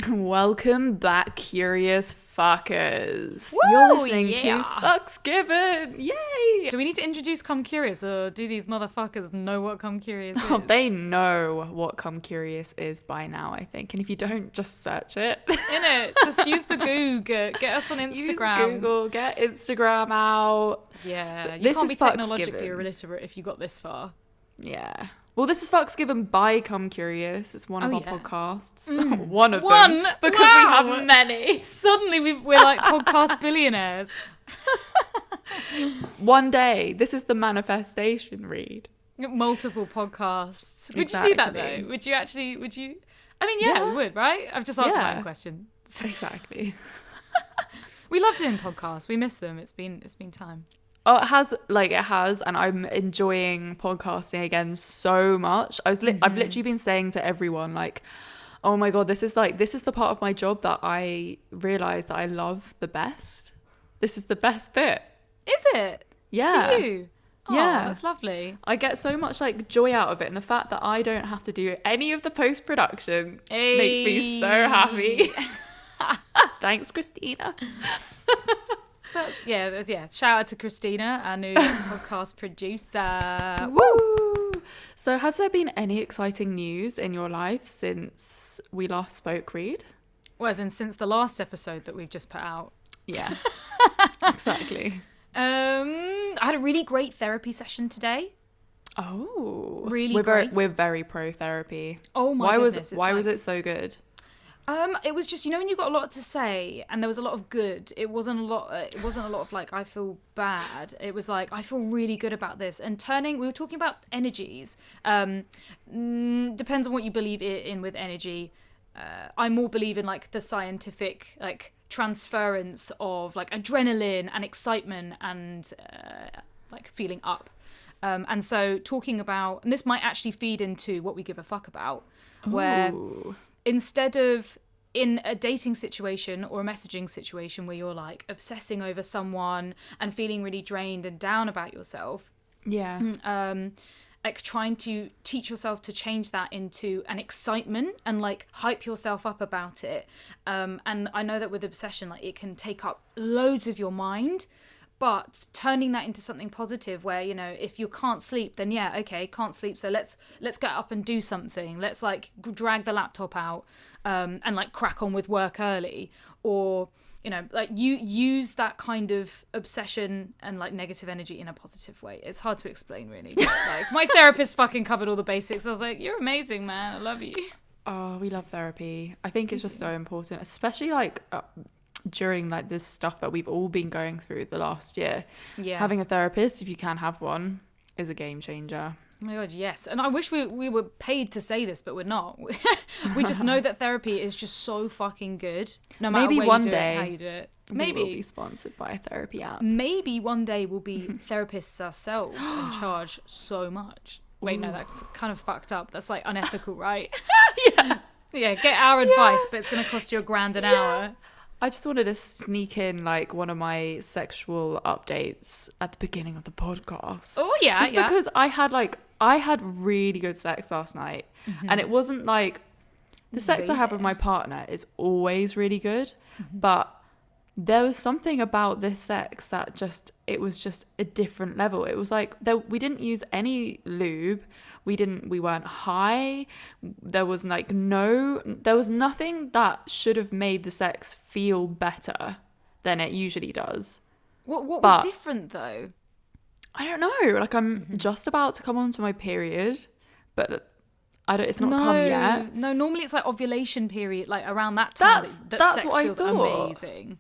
Welcome back, curious fuckers. Woo, You're listening yeah. to Fucks Given. Yay! Do we need to introduce Come Curious, or do these motherfuckers know what Come Curious is? Oh, they know what Come Curious is by now, I think. And if you don't, just search it. Innit? Just use the Google. Get us on Instagram. Use Google, get Instagram out. Yeah, you This can't is be Fucks technologically Given. illiterate if you got this far. Yeah. Well, this is Fucks Given by Come Curious. It's one of our podcasts. One of One? them. Because Wow. we have many. Suddenly we're like podcast billionaires. One day, this is the manifestation read. Multiple podcasts. Would you do that Exactly. though? Would you? I mean, yeah, Yeah. I would, right? I've just answered my Yeah. own question. Exactly. We love doing podcasts. We miss them. It's been time. Oh, it has, and I'm enjoying podcasting again so much. I've literally been saying to everyone, like, oh my God, this is the part of my job that I realise that I love the best. This is the best bit. Is it? Yeah. For you? Oh, Yeah. that's lovely. I get so much like joy out of it, and the fact that I don't have to do any of the post-production makes me so happy. Thanks, Christina. Yeah. Shout out to Christina, our new podcast producer. Woo! So has there been any exciting news in your life since we last spoke, Reed? Well, as in since the last episode that we've just put out. Yeah. Exactly. I had a really great therapy session today. Oh. Really great. We're very pro therapy. Oh my goodness. Why was it so good? It was just, when you've got a lot to say and there was a lot of good, it wasn't a lot of like, I feel bad. It was like, I feel really good about this. And we were talking about energies. Depends on what you believe in with energy. I more believe in like the scientific, like transference of like adrenaline and excitement and like feeling up. And so talking about, and this might actually feed into what we give a fuck about, where instead of in a dating situation or a messaging situation where you're like obsessing over someone and feeling really drained and down about yourself, like trying to teach yourself to change that into an excitement and like hype yourself up about it. And I know that with obsession, like it can take up loads of your mind, but turning that into something positive where, if you can't sleep, then can't sleep. So let's get up and do something. Let's like drag the laptop out and like crack on with work early, or, like you use that kind of obsession and like negative energy in a positive way. It's hard to explain really. But, like my therapist fucking covered all the basics. I was like, you're amazing, man. I love you. Oh, we love therapy. I think it's just so important, especially like during like this stuff that we've all been going through the last year. Yeah, having a therapist, if you can have one, is a game changer. Oh my God, yes. And I wish we were paid to say this, but we're not. We just know that therapy is just so fucking good. No matter Maybe where one you do day it, how you do it. Maybe we'll be sponsored by a therapy app. Maybe one day we'll be therapists ourselves and charge so much. Wait, no, that's kind of fucked up. That's like unethical, right? Yeah, get our advice, but it's going to cost you $1,000 an hour. I just wanted to sneak in like one of my sexual updates at the beginning of the podcast. Oh yeah, just because I had really good sex last night, and it wasn't like the sex I have with my partner is always really good, but there was something about this sex that it was just a different level. It was like we didn't use any lube. We weren't high. There was nothing that should have made the sex feel better than it usually does. What was different though? I don't know. Like I'm just about to come onto my period, but it's not come yet. No, normally it's like ovulation period, like around that time that sex what feels I thought. amazing.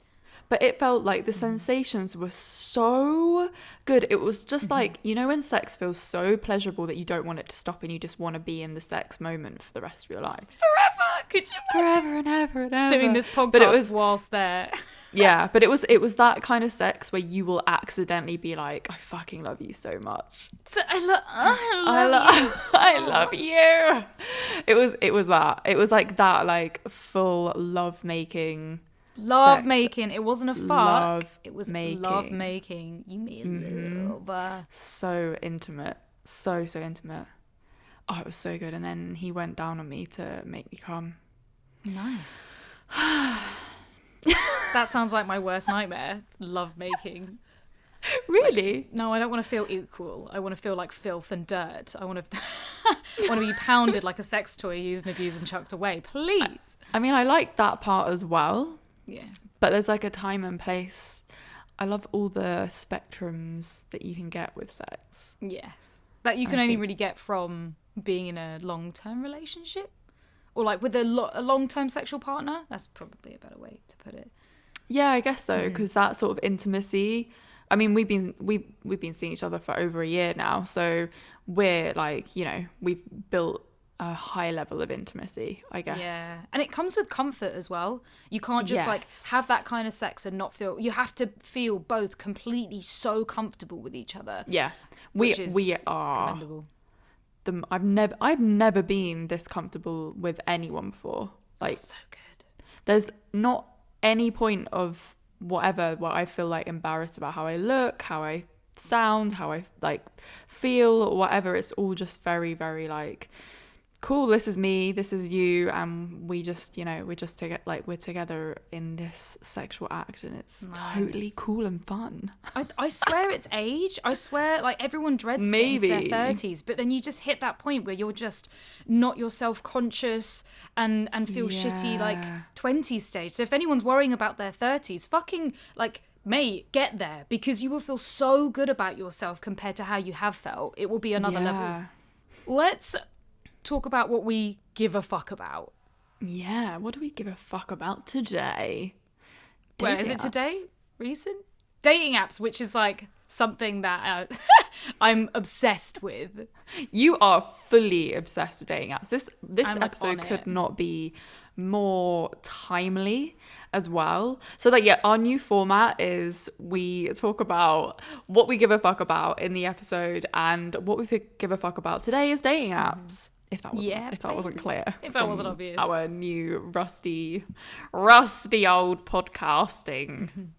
But it felt like the sensations were so good. It was just like, when sex feels so pleasurable that you don't want it to stop and you just want to be in the sex moment for the rest of your life. Forever! Could you imagine? Forever and ever and ever. Doing this podcast whilst there. Yeah, but it was that kind of sex where you will accidentally be like, I fucking love you so much. So I love you. It was that. It was like that, like full love making. Love making. It wasn't a fuck. Love it was making. Love making. You made love. So intimate. So intimate. Oh, it was so good. And then he went down on me to make me come. Nice. That sounds like my worst nightmare. Love making. Really? Like, no, I don't want to feel equal. I want to feel like filth and dirt. I want to I want to be pounded like a sex toy, used and abused and chucked away. Please. I mean, I like that part as well. Yeah. But there's like a time and place. I love all the spectrums that you can get with sex. Yes. That you can only really get from being in a long-term relationship. Or like with a long-term sexual partner. That's probably a better way to put it. Yeah, I guess so. Because that sort of intimacy... I mean, we've been seeing each other for over a year now, so we're like, you know, we've built a high level of intimacy, I guess. Yeah, and it comes with comfort as well. You can't just like have that kind of sex and not feel. You have to feel both completely so comfortable with each other. Yeah, we are. Commendable. I've never been this comfortable with anyone before. Like, so good. There's not any point of whatever where I feel like embarrassed about how I look, how I sound, how I like feel, or whatever. It's all just very, very like, cool, this is me, this is you, and we just, you know, we're together in this sexual act, and it's totally cool and fun. I swear it's age. I swear, like, everyone dreads getting to their 30s, but then you just hit that point where you're just not yourself conscious and feel shitty, like 20s stage. So if anyone's worrying about their 30s, fucking like, mate, get there, because you will feel so good about yourself compared to how you have felt. It will be another level. Let's talk about what we give a fuck about. Yeah, what do we give a fuck about today? Where is it today? Recent? Dating apps, which is like something that I'm obsessed with. You are fully obsessed with dating apps. This I'm, like, episode on could it. not be more timely as well. So like, yeah, our new format is we talk about what we give a fuck about in the episode, and what we give a fuck about today is dating apps. If that wasn't clear. If that wasn't obvious. Our new rusty old podcasting.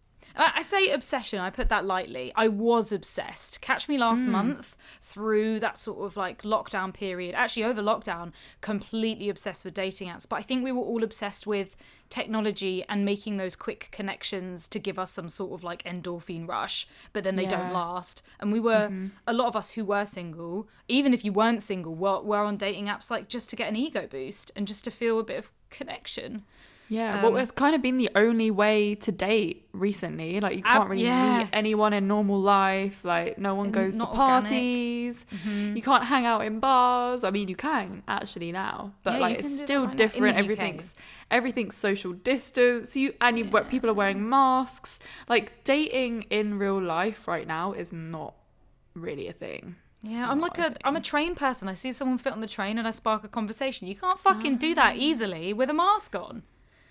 I say obsession, I put that lightly. I was obsessed. Catch me last month through that sort of like lockdown period. Actually, over lockdown, completely obsessed with dating apps. But I think we were all obsessed with technology and making those quick connections to give us some sort of like endorphin rush, but then they don't last. And we were, a lot of us who were single, even if you weren't single, were on dating apps like just to get an ego boost and just to feel a bit of connection. Yeah, well, it's kind of been the only way to date recently. Like, you can't really meet anyone in normal life. Like, no one goes to parties. You can't hang out in bars. I mean, you can actually now, but like, it's still different. Everything's social distance. People are wearing masks. Like, dating in real life right now is not really a thing. Yeah, I'm a train person. I see someone fit on the train and I spark a conversation. You can't fucking do that easily with a mask on.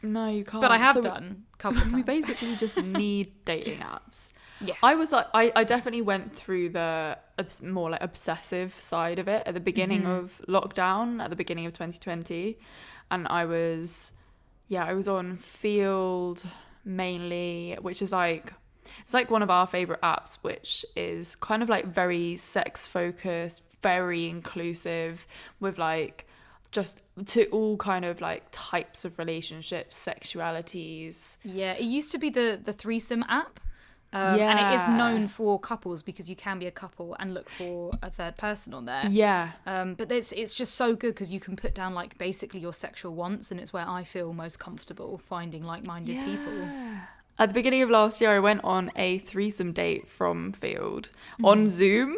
No, you can't. But I have done a couple of times. We basically just need dating apps. Yeah. I was like, I definitely went through the more like obsessive side of it at the beginning of lockdown, at the beginning of 2020. And I was on Field mainly, which is like, it's like one of our favorite apps, which is kind of like very sex focused, very inclusive, with like just to all kind of like types of relationships, sexualities. Yeah, it used to be the threesome app. And it is known for couples because you can be a couple and look for a third person on there. Yeah. But it's just so good because you can put down like basically your sexual wants, and it's where I feel most comfortable finding like-minded people. At the beginning of last year, I went on a threesome date from Field on Zoom.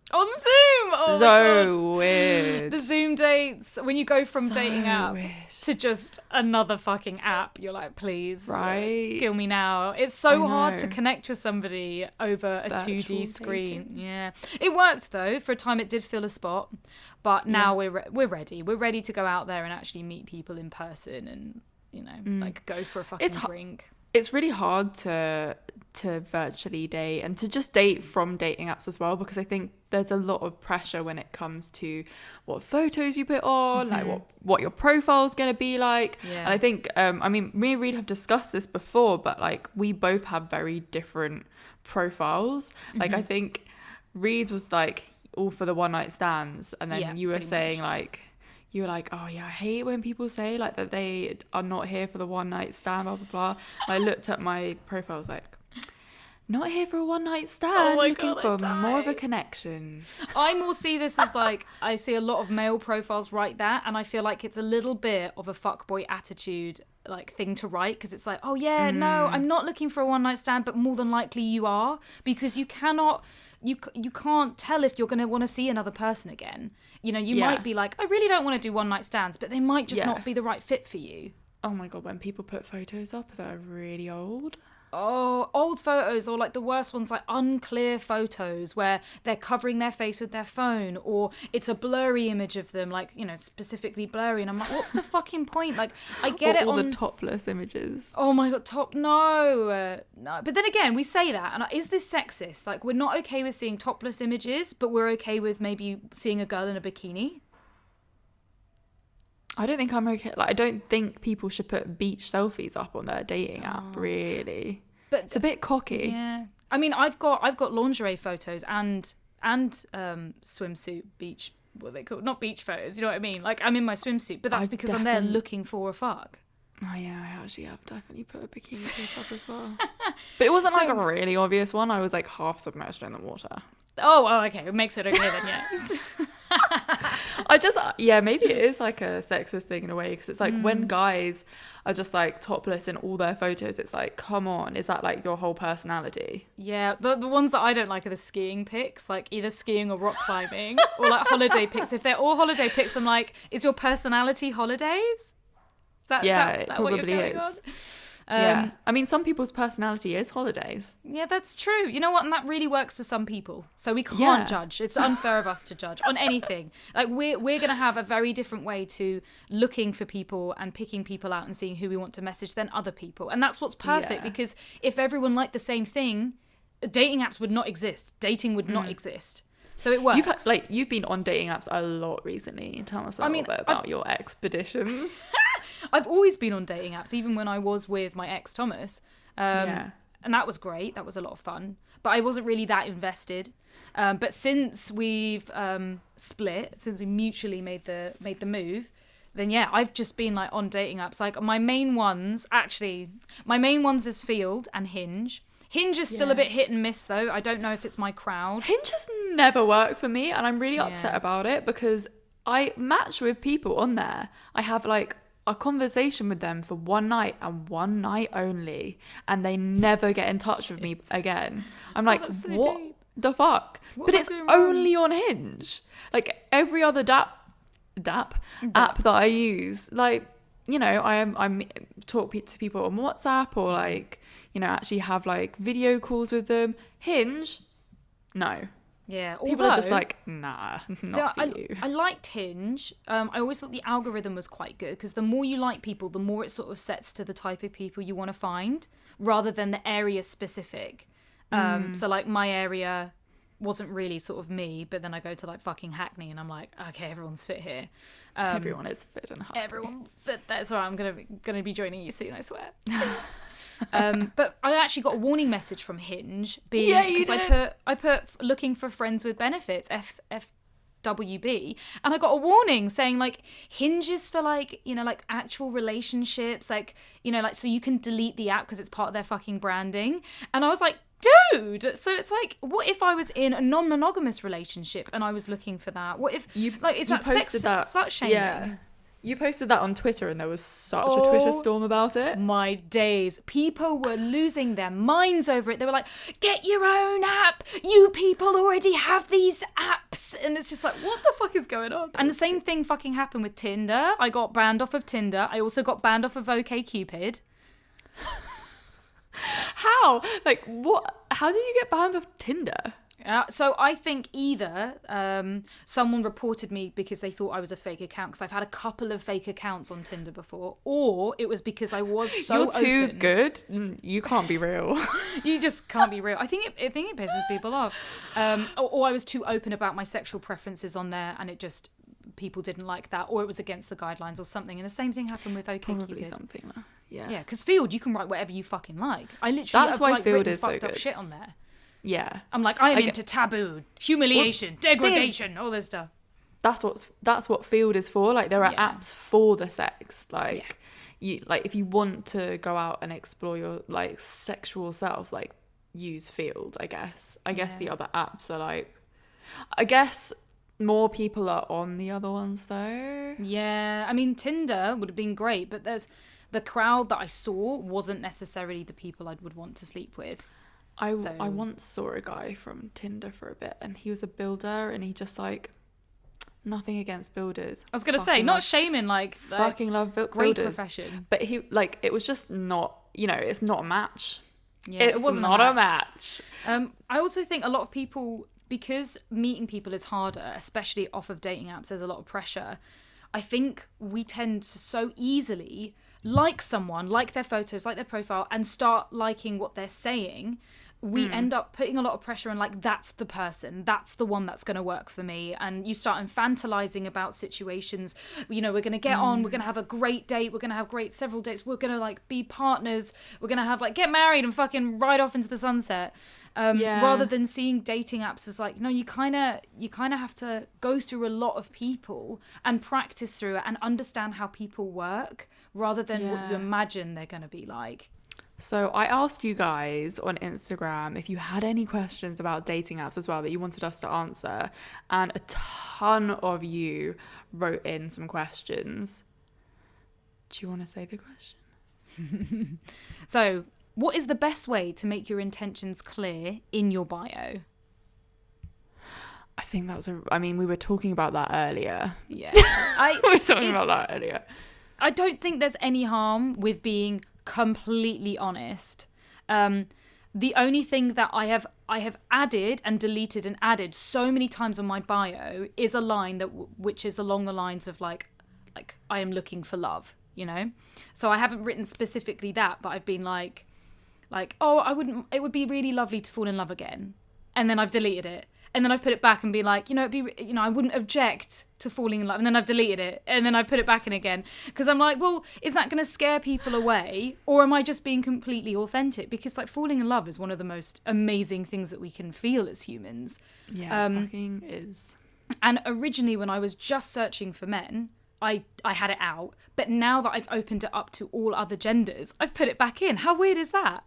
On Zoom! Oh, so weird. The Zoom dates, when you go from dating app to just another fucking app, you're like, please, right? Kill me now. It's so hard to connect with somebody over a Virtual 2D screen. dating. Yeah. It worked though. For a time it did fill a spot. But now we're ready. We're ready to go out there and actually meet people in person and, you know, like go for a fucking drink. It's really hard to virtually date and to just date from dating apps as well, because I think there's a lot of pressure when it comes to what photos you put on, like what your profile's going to be like. Yeah. And I think, I mean, me and Reed have discussed this before, but like we both have very different profiles. Like I think Reed's was like all for the one night stands, and then you were saying like you were like, oh yeah, I hate when people say like that they are not here for the one night stand, blah blah blah. And I looked at my profile, I was like, not here for a one night stand, looking for more of a connection. I more see this as like, I see a lot of male profiles write that, and I feel like it's a little bit of a fuckboy attitude like thing to write, because it's like, oh yeah, no, I'm not looking for a one night stand, but more than likely you are, because you cannot, you can't tell if you're going to want to see another person again. You know, you might be like, I really don't want to do one night stands, but they might just not be the right fit for you. Oh my God, when people put photos up that are really old. Oh, old photos, or like the worst ones, like unclear photos where they're covering their face with their phone, or it's a blurry image of them, like, you know, specifically blurry. And I'm like, what's the fucking point? Like, I get it on the topless images. Oh my God, no. But then again, we say that, and is this sexist? Like, we're not okay with seeing topless images, but we're okay with maybe seeing a girl in a bikini. I don't think I'm okay. Like, I don't think people should put beach selfies up on their dating app, really. But it's a bit cocky. Yeah. I mean, I've got lingerie photos and swimsuit beach, what are they called? Not beach photos, you know what I mean? Like, I'm in my swimsuit, but that's because I'm there looking for a fuck. Oh yeah, I actually have definitely put a bikini pic up as well. But it wasn't like a really obvious one. I was like half submerged in the water. Oh, okay. It makes it okay then, yes. Maybe it is like a sexist thing in a way, because it's like when guys are just like topless in all their photos, it's like, come on, is that like your whole personality? Yeah, the ones that I don't like are the skiing pics, like either skiing or rock climbing, or like holiday pics. If they're all holiday pics, I'm like, is your personality holidays? Is that probably is. Yeah, I mean, some people's personality is holidays. Yeah, that's true. You know what? And that really works for some people. So we can't judge. It's unfair of us to judge on anything. Like, we're going to have a very different way to looking for people and picking people out and seeing who we want to message than other people. And that's what's perfect, because if everyone liked the same thing, dating apps would not exist. Dating would not exist. So it works. You've been on dating apps a lot recently. Tell us a little bit about your expeditions. I've always been on dating apps, even when I was with my ex Thomas. And that was great. That was a lot of fun. But I wasn't really that invested. But since we've split, since we mutually made the move, then yeah, I've just been like on dating apps. Like my main ones is Field and Hinge. Hinge is still a bit hit and miss though. I don't know if it's my crowd. Hinge has never worked for me, and I'm really upset about it, because I match with people on there. I have like a conversation with them for one night and one night only, and they never get in touch with me again. I'm like, what the fuck? But it's only on Hinge. Like every other app that I use, like, you know, I'm talk to people on WhatsApp, or like, you know, actually have like video calls with them. Hinge, no. Yeah, people are just like, nah, not for you. I liked Hinge. I always thought the algorithm was quite good, because the more you like people, the more it sort of sets to the type of people you want to find, rather than the area specific. So like my area wasn't really sort of me, but then I go to like fucking Hackney and I'm like, okay, everyone's fit here. Everyone is fit and happy. Everyone's fit there. So I'm gonna be joining you soon, I swear. But I actually got a warning message from Hinge because I put looking for friends with benefits, FWB, and I got a warning saying like Hinge is for like, you know, like actual relationships, like, you know, like, so you can delete the app because it's part of their fucking branding. And I was like, dude, so it's like, what if I was in a non-monogamous relationship and I was looking for that? What if is that slut shaming? Yeah. You posted that on Twitter and there was such a Twitter storm about it. My days. People were losing their minds over it. They were like, get your own app. You people already have these apps. And it's just like, what the fuck is going on? And the same thing fucking happened with Tinder. I got banned off of Tinder. I also got banned off of OkCupid. How? Like, what? How did you get banned off Tinder? So I think either someone reported me because they thought I was a fake account, because I've had a couple of fake accounts on Tinder before, or it was because I was so You're too good. You can't be real. You just can't be real. I think it pisses people off. Or I was too open about my sexual preferences on there, and it just, people didn't like that, or it was against the guidelines or something. And the same thing happened with OkCupid. Probably something. Yeah. Yeah, because Field, you can write whatever you fucking like. I literally That's why Field is so fucked good. up shit on there. Yeah. I'm like, I'm into taboo, humiliation, degradation, all this stuff. that's what Field is for. Like there are apps for the sex. Like you like if you want to go out and explore your like sexual self, like use Field, I guess. I guess the other apps are like, I guess more people are on the other ones though. Yeah, I mean Tinder would have been great, but there's the crowd that I saw wasn't necessarily the people I would want to sleep with. I once saw a guy from Tinder for a bit, and he was a builder, and he just like, nothing against builders. I was gonna say, not shaming, like fucking love builders. Great profession, but he like it was just not, it's not a match. Yeah, it wasn't not a match. I also think a lot of people, because meeting people is harder, especially off of dating apps, there's a lot of pressure. I think we tend to so easily like someone, like their photos, like their profile, and start liking what they're saying. We end up putting a lot of pressure on, like, that's the person, that's the one that's going to work for me. And you start fantasizing about situations, we're going to get on, we're going to have a great date, we're going to have several dates, we're going to, like, be partners, we're going to have, like, get married and fucking ride off into the sunset. Rather than seeing dating apps as, like, no, you kind of have to go through a lot of people and practice through it and understand how people work rather than what you imagine they're going to be like. So I asked you guys on Instagram if you had any questions about dating apps as well that you wanted us to answer, and a ton of you wrote in some questions. Do you want to say the question? So, what is the best way to make your intentions clear in your bio? I think we were talking about that earlier. Yeah. We were talking about that earlier. I don't think there's any harm with being completely honest. The only thing that I have added and deleted and added so many times on my bio is a line which is along the lines of like I am looking for love, So I haven't written specifically that, but I've been like it would be really lovely to fall in love again, and then I've deleted it. And then I've put it back and be like, I wouldn't object to falling in love. And then I've deleted it. And then I put it back in again. Because I'm like, well, is that going to scare people away? Or am I just being completely authentic? Because, like, falling in love is one of the most amazing things that we can feel as humans. Yeah, fucking is. And originally, when I was just searching for men, I had it out. But now that I've opened it up to all other genders, I've put it back in. How weird is that?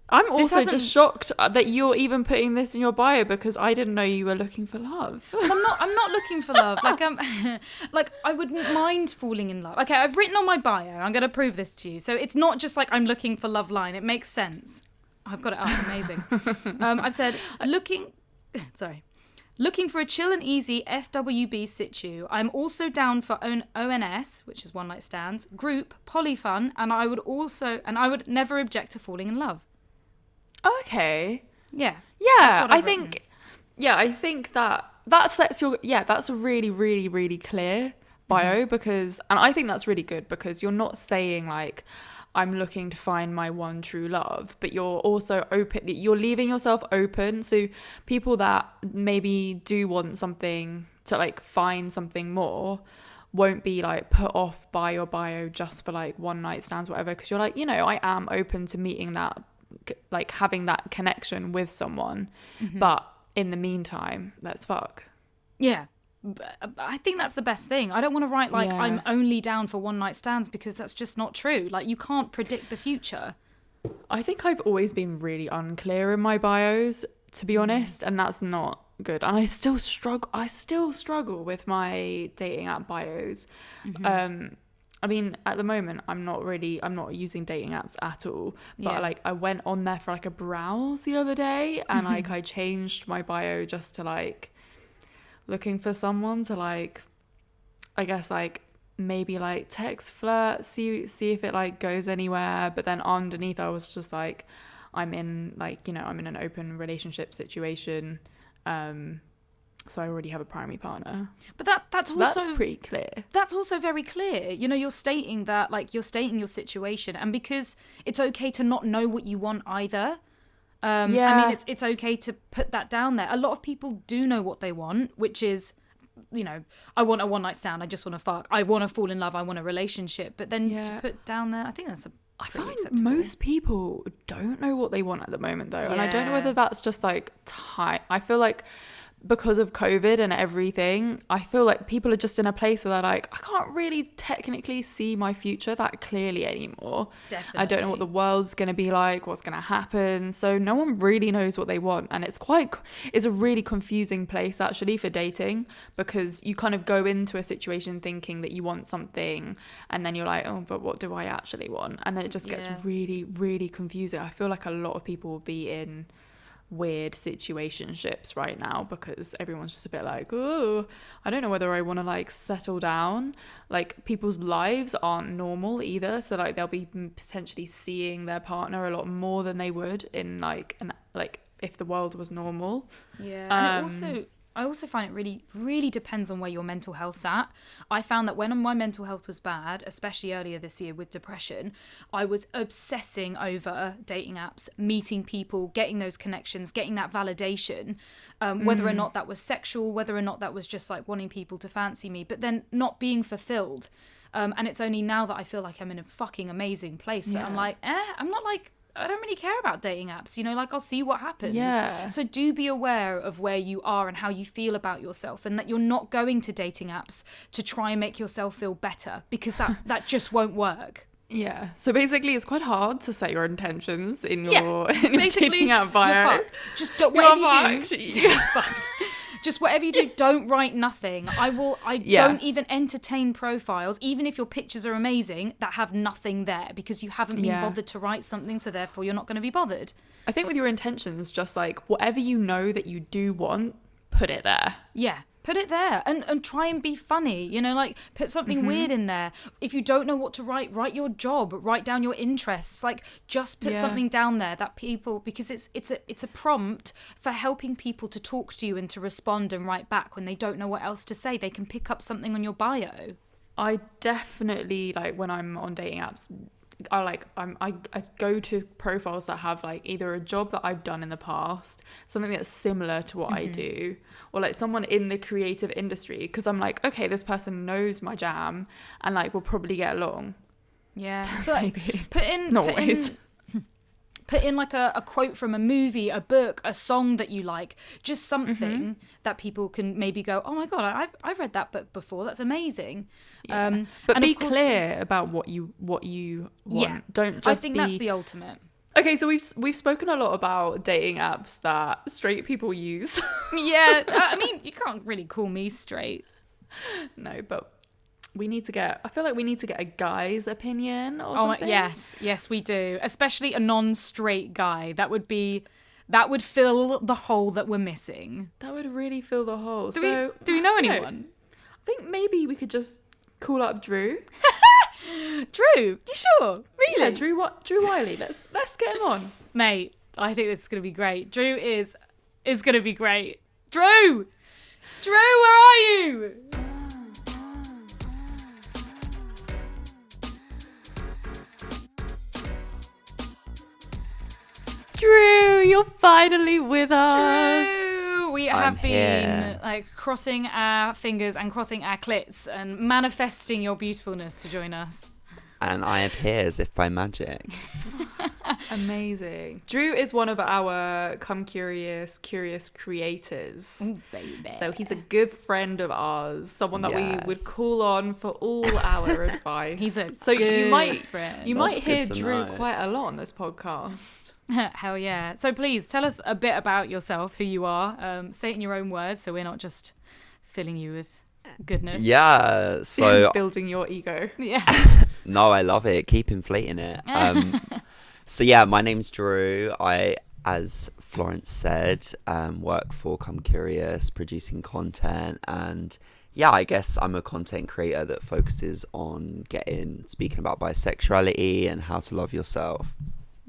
I'm also just shocked that you're even putting this in your bio, because I didn't know you were looking for love. I'm not looking for love. Like I wouldn't mind falling in love. Okay, I've written on my bio. I'm going to prove this to you. So it's not just like I'm looking for love line. It makes sense. I've got it up. Amazing. I've said looking for a chill and easy FWB situ. I'm also down for ONS, which is one night stands, group, polyfun, and I would never object to falling in love. Okay. Yeah. I think that sets your, that's a really, really, really clear bio, because, and I think that's really good, because you're not saying like, I'm looking to find my one true love, but you're also you're leaving yourself open. So people that maybe do want something to like find something more won't be like put off by your bio just for like one night stands, whatever. Because you're like, I am open to meeting that, like having that connection with someone, but in the meantime, let's fuck. Yeah, I think that's the best thing. I don't want to write like I'm only down for one night stands, because that's just not true. Like, you can't predict the future. I think I've always been really unclear in my bios, to be honest, and that's not good. And I still struggle with my dating app bios. I mean, at the moment, I'm not using dating apps at all. But like, I went on there for like a browse the other day, and like I changed my bio just to like looking for someone to like, I guess like maybe like text, flirt, see if it like goes anywhere. But then underneath, I was just like, I'm in like, I'm in an open relationship situation. So I already have a primary partner. But that's pretty clear. That's also very clear. You're stating that, like, you're stating your situation, and because it's okay to not know what you want either. I mean, it's okay to put that down there. A lot of people do know what they want, which is, I want a one night stand. I just want to fuck. I want to fall in love. I want a relationship. But then to put down there, I think that's I find most people don't know what they want at the moment, though, and I don't know whether that's just like time. I feel like because of COVID and everything, I feel like people are just in a place where they're like, I can't really technically see my future that clearly anymore. Definitely. I don't know what the world's going to be like, what's going to happen. So no one really knows what they want. And it's a really confusing place actually for dating, because you kind of go into a situation thinking that you want something, and then you're like, oh, but what do I actually want? And then it just gets really, really confusing. I feel like a lot of people will be in weird situationships right now because everyone's just a bit like, oh, I don't know whether I want to like settle down. Like people's lives aren't normal either, so like they'll be potentially seeing their partner a lot more than they would in like if the world was normal. And I also find it really, really depends on where your mental health's at. I found that when my mental health was bad, especially earlier this year with depression, I was obsessing over dating apps, meeting people, getting those connections, getting that validation, whether or not that was sexual, whether or not that was just like wanting people to fancy me, but then not being fulfilled. And it's only now that I feel like I'm in a fucking amazing place that I'm like, I'm not like, I don't really care about dating apps, you know, like I'll see what happens. Yeah. So do be aware of where you are and how you feel about yourself, and that you're not going to dating apps to try and make yourself feel better, because that just won't work. Yeah. So basically it's quite hard to set your intentions in your dating app bio. You're fucked. Just don't, whatever you do, you're fucked. Just whatever you do, don't write nothing. I don't even entertain profiles, even if your pictures are amazing, that have nothing there, because you haven't been bothered to write something, so therefore you're not going to be bothered. I think with your intentions, just like whatever you know that you do want, put it there. Yeah. Put it there and try and be funny, you know, like put something weird in there. If you don't know what to write your job, write down your interests, like just put something down there that people, because it's a prompt for helping people to talk to you and to respond and write back when they don't know what else to say. They can pick up something on your bio. I definitely, like, when I'm on dating apps, I go to profiles that have like either a job that I've done in the past, something that's similar to what I do, or like someone in the creative industry, because I'm like, okay, this person knows my jam and like we'll probably get along. Yeah. Maybe. Put in like a quote from a movie, a book, a song that you like, just something that people can maybe go, oh my God, I've read that book before. That's amazing. Yeah. But be clear about what you want. Yeah. Don't just I think that's the ultimate. Okay, so we've spoken a lot about dating apps that straight people use. Yeah. I mean, you can't really call me straight. No, but I feel like we need to get a guy's opinion or something. Yes, we do. Especially a non-straight guy. That would fill the hole that we're missing. That would really fill the hole. Do we know anyone? I think maybe we could just call up Drew. Drew? You sure? Really? Yeah, Drew Wiley. Let's get him on. Mate, I think this is going to be great. Drew is going to be great. Drew, where are you? Drew, you're finally with us. Drew, we have been like crossing our fingers and crossing our clits and manifesting your beautifulness to join us. And I appear as if by magic. Amazing. Drew is one of our Come Curious creators. Ooh, baby. So he's a good friend of ours, someone that we would call on for all our advice. He's a you might friend. You might hear good to Drew know. quite a lot on this podcast. Hell yeah. So please tell us a bit about yourself, who you are. Say it in your own words, so we're not just filling you with goodness. Yeah, so Building your ego. Yeah. no, I love it. Keep inflating it. So yeah, my name's Drew. I, as Florence said, work for Come Curious, producing content, and yeah, I guess I'm a content creator that focuses on speaking about bisexuality and how to love yourself.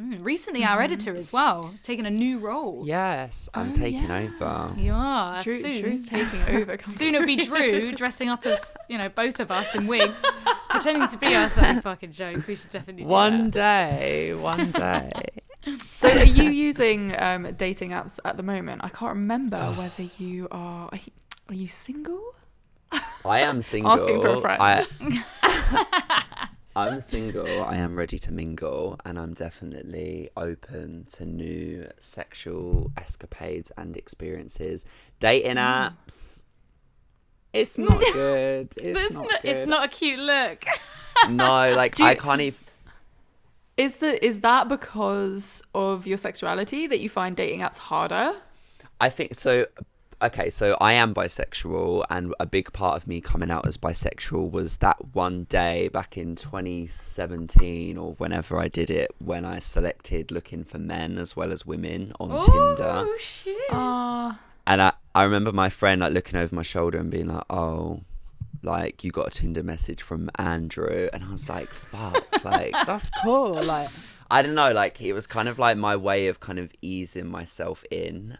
Recently, our editor as well, taking a new role. Yes, I'm taking over. You are. Drew's taking over. Soon it'll be Drew dressing up as, both of us in wigs, pretending to be us. That'd be fucking jokes. We should definitely do One that. day. So are you using dating apps at the moment? I can't remember whether you are you single? I am single. Asking for a friend. I'm single, I am ready to mingle, and I'm definitely open to new sexual escapades and experiences. Dating apps, it's not good. It's not good. It's not a cute look. No, like, I can't even... Is that because of your sexuality that you find dating apps harder? I think so. Okay, so I am bisexual, and a big part of me coming out as bisexual was that one day back in 2017 or whenever I did it, when I selected looking for men as well as women on Tinder. Oh shit! And I remember my friend like looking over my shoulder and being like, "Oh, like you got a Tinder message from Andrew," and I was like, "Fuck, like that's cool." Like, I don't know, like it was kind of like my way of kind of easing myself in.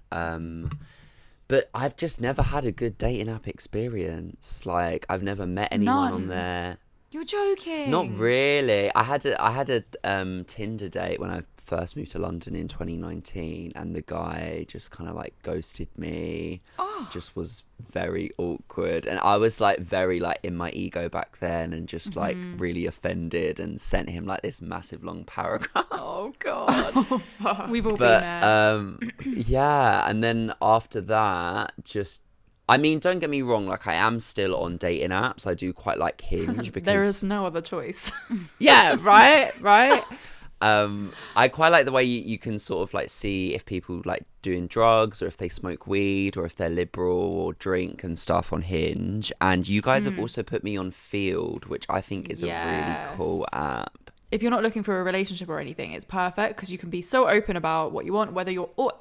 But I've just never had a good dating app experience. Like, I've never met anyone on there. You're joking. Not really. I had a Tinder date when I first moved to London in 2019, and the guy just kind of like ghosted me. Just was very awkward, and I was like very like in my ego back then, and just like really offended, and sent him like this massive long paragraph. Oh god. We've all been there. Yeah, and then after that, just, I mean, don't get me wrong, like I am still on dating apps. I do quite like Hinge because There is no other choice. yeah, right. I quite like the way you can sort of like see if people like doing drugs, or if they smoke weed, or if they're liberal or drink and stuff on Hinge. And you guys have also put me on Field, which I think is a really cool app. If you're not looking for a relationship or anything, it's perfect because you can be so open about what you want, whether you're or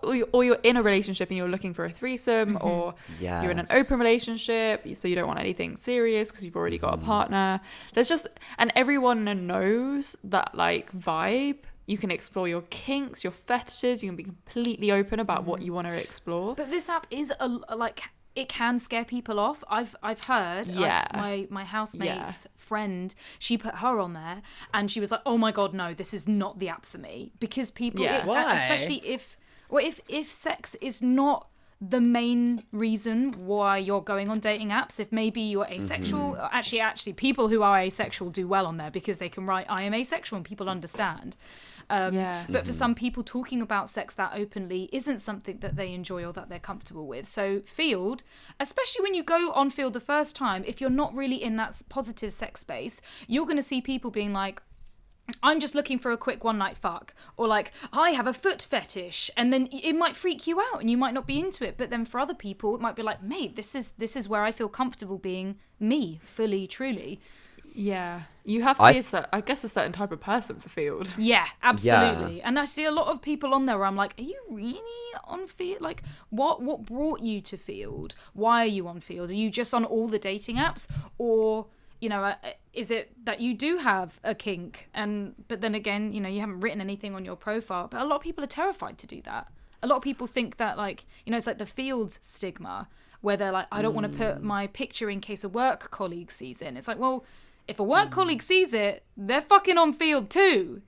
you're in a relationship and you're looking for a threesome, or you're in an open relationship, so you don't want anything serious because you've already got a partner. There's just, and everyone knows that like vibe. You can explore your kinks, your fetishes. You can be completely open about what you want to explore. But this app is like, it can scare people off. I've heard, like, my housemate's friend, she put her on there and she was like, oh my god, no, this is not the app for me, because people Why? especially if sex is not the main reason why you're going on dating apps. If maybe you're asexual, actually people who are asexual do well on there because they can write I am asexual and people understand. But for some people, talking about sex that openly isn't something that they enjoy or that they're comfortable with. So Field, especially when you go on Field the first time, if you're not really in that positive sex space, you're going to see people being like, I'm just looking for a quick one night fuck, or like, I have a foot fetish, and then it might freak you out and you might not be into it. But then for other people, it might be like, mate, this is where I feel comfortable being me, fully, truly. Yeah, you have to be a certain type of person for Field. Yeah, absolutely. Yeah. And I see a lot of people on there where I'm like, are you really on Field? Like, what brought you to Field? Why are you on Field? Are you just on all the dating apps, or you know, is it that you do have a kink? But then again, you know, you haven't written anything on your profile. But a lot of people are terrified to do that. A lot of people think that, like, you know, it's like the Field stigma, where they're like, I don't want to put my picture in case a work colleague sees it. And it's like, well, if a work colleague sees it, they're fucking on Field too.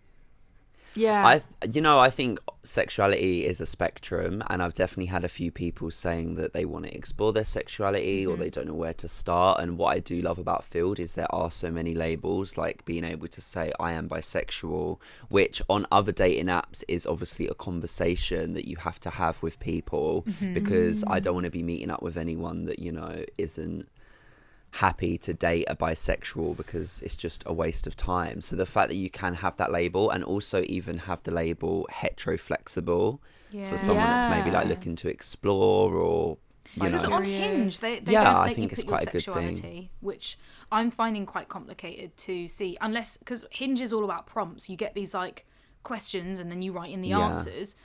Yeah. I think sexuality is a spectrum, and I've definitely had a few people saying that they want to explore their sexuality or they don't know where to start. And what I do love about Field is there are so many labels, like being able to say I am bisexual, which on other dating apps is obviously a conversation that you have to have with people, because I don't want to be meeting up with anyone that, you know, isn't happy to date a bisexual, because it's just a waste of time. So the fact that you can have that label, and also even have the label hetero flexible, so someone that's maybe like looking to explore, or because on Hinge they don't I let think you it's put your quite a good sexuality, thing, which I'm finding quite complicated to see, unless, because Hinge is all about prompts. You get these like questions and then you write in the answers,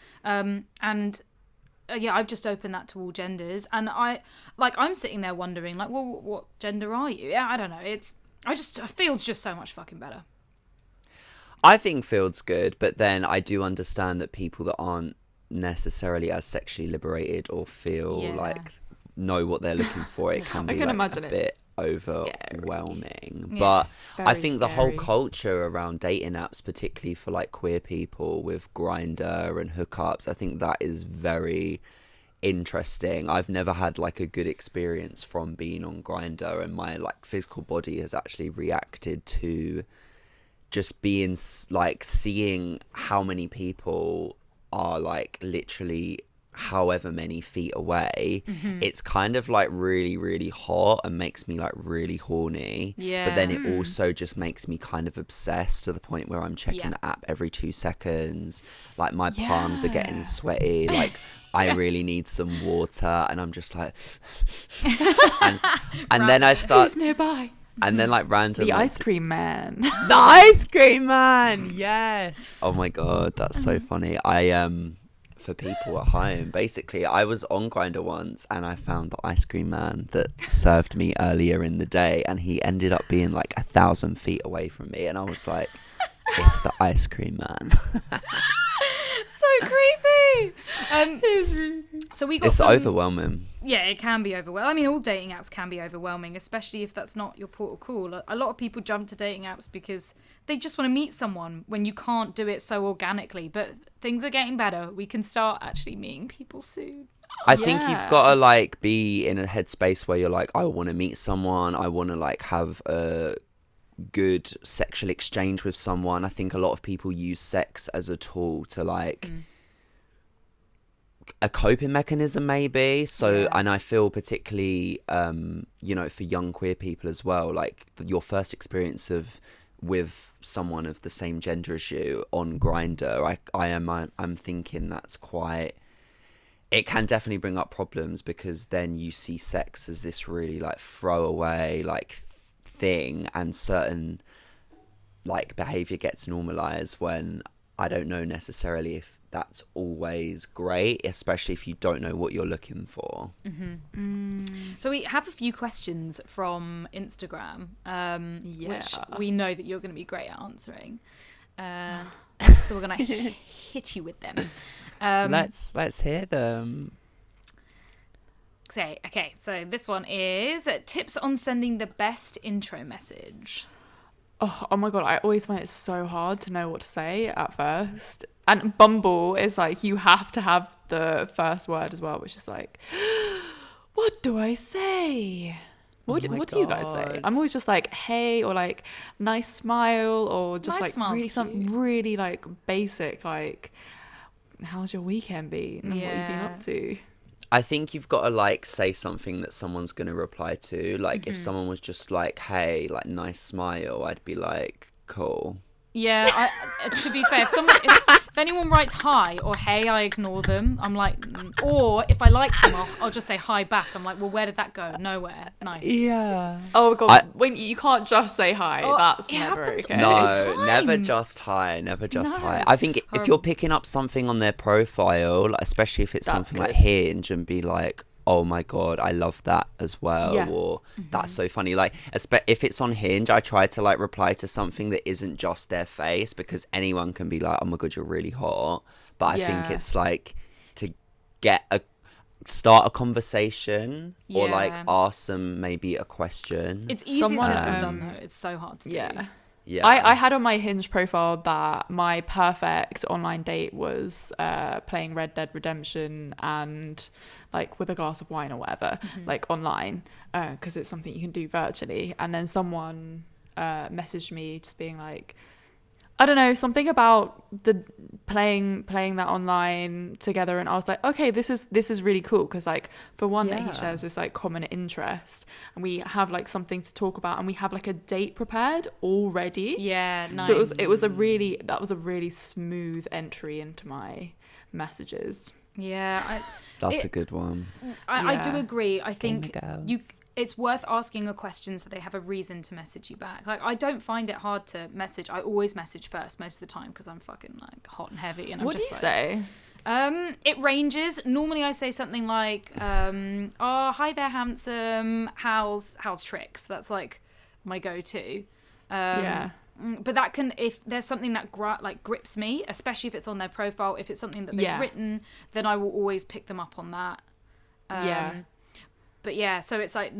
I've just opened that to all genders, and I'm sitting there wondering, like, well, what gender are you? Yeah, I don't know. Field's just so much fucking better. I think Field's good, but then I do understand that people that aren't necessarily as sexually liberated or feel like know what they're looking for, it can be like a bit overwhelming. Yeah, but I think the whole scary. culture around dating apps, particularly for like queer people with Grindr and hookups, I think that is very interesting. I've never had like a good experience from being on Grindr, and my like physical body has actually reacted to just being like seeing how many people are like literally however many feet away, it's kind of like really, really hot and makes me like really horny. Yeah. But then it also just makes me kind of obsessed to the point where I'm checking the app every 2 seconds. Like my palms are getting sweaty. Like I really need some water, and I'm just like, and then I start. Who's nearby? And then like random The ice cream man. The ice cream man, yes. Oh my god, that's so funny. For people at home, basically I was on Grindr once and I found the ice cream man that served me earlier in the day, and he ended up being like 1,000 feet away from me, and I was like, it's the ice cream man. So creepy. So we got It's some, overwhelming. Yeah, it can be overwhelming. I mean, all dating apps can be overwhelming, especially if that's not your port of call. A lot of people jump to dating apps because they just want to meet someone when you can't do it so organically. But things are getting better. We can start actually meeting people soon. I think you've got to like be in a headspace where you're like, I want to meet someone. I want to like have a good sexual exchange with someone. I think a lot of people use sex as a tool to like a coping mechanism maybe. So and I feel particularly you know, for young queer people as well, like your first experience with someone of the same gender as you on Grindr, I'm thinking that's quite, it can definitely bring up problems, because then you see sex as this really like throwaway like thing, and certain like behavior gets normalized when I don't know necessarily if that's always great, especially if you don't know what you're looking for. So we have a few questions from Instagram, which we know that you're going to be great at answering. So we're going to hit you with them. Let's hear them. Okay, so this one is tips on sending the best intro message. Oh my god, I always find it so hard to know what to say at first. And Bumble is like, you have to have the first word as well, which is like, what do I say? What do you guys say? I'm always just like, hey, or like, nice smile, or just Nice like smile's cute. really like basic, like, how's your weekend been? And what have you been up to? I think you've got to like say something that someone's going to reply to. Like if someone was just like, hey, like nice smile, I'd be like, cool. Yeah, to be fair, if anyone writes hi or hey, I ignore them. I'm like, or if I like them, I'll just say hi back. I'm like, well, where did that go? Nowhere. Nice. Yeah. Oh my god, when you can't just say hi, that's it never happens okay. all the No, time. never just hi. I think if you're picking up something on their profile, like, especially if it's something like Hinge, and be like, oh my god, I love that as well, or that's so funny. Like if it's on Hinge, I try to like reply to something that isn't just their face, because anyone can be like, oh my god, you're really hot. But I think it's like to start a conversation, or like ask them maybe a question. It's easier said than done though. It's so hard to do. Yeah. I had on my Hinge profile that my perfect online date was playing Red Dead Redemption and like with a glass of wine or whatever, like online, because it's something you can do virtually. And then someone messaged me just being like, I don't know, something about the playing that online together, and I was like, okay, this is really cool, because like for one, that he shares this like common interest, and we have like something to talk about, and we have like a date prepared already. Yeah, nice. So that was a really smooth entry into my messages. Yeah, that's a good one. I do agree. I think it's worth asking a question so they have a reason to message you back. Like, I don't find it hard to message. I always message first most of the time, because I'm fucking like hot and heavy. And what I'm just do you say? It ranges. Normally I say something like, oh, hi there, handsome. How's tricks? That's like my go-to. But that can, if there's something that grips me, especially if it's on their profile, if it's something that they've written, then I will always pick them up on that. But yeah, so it's like,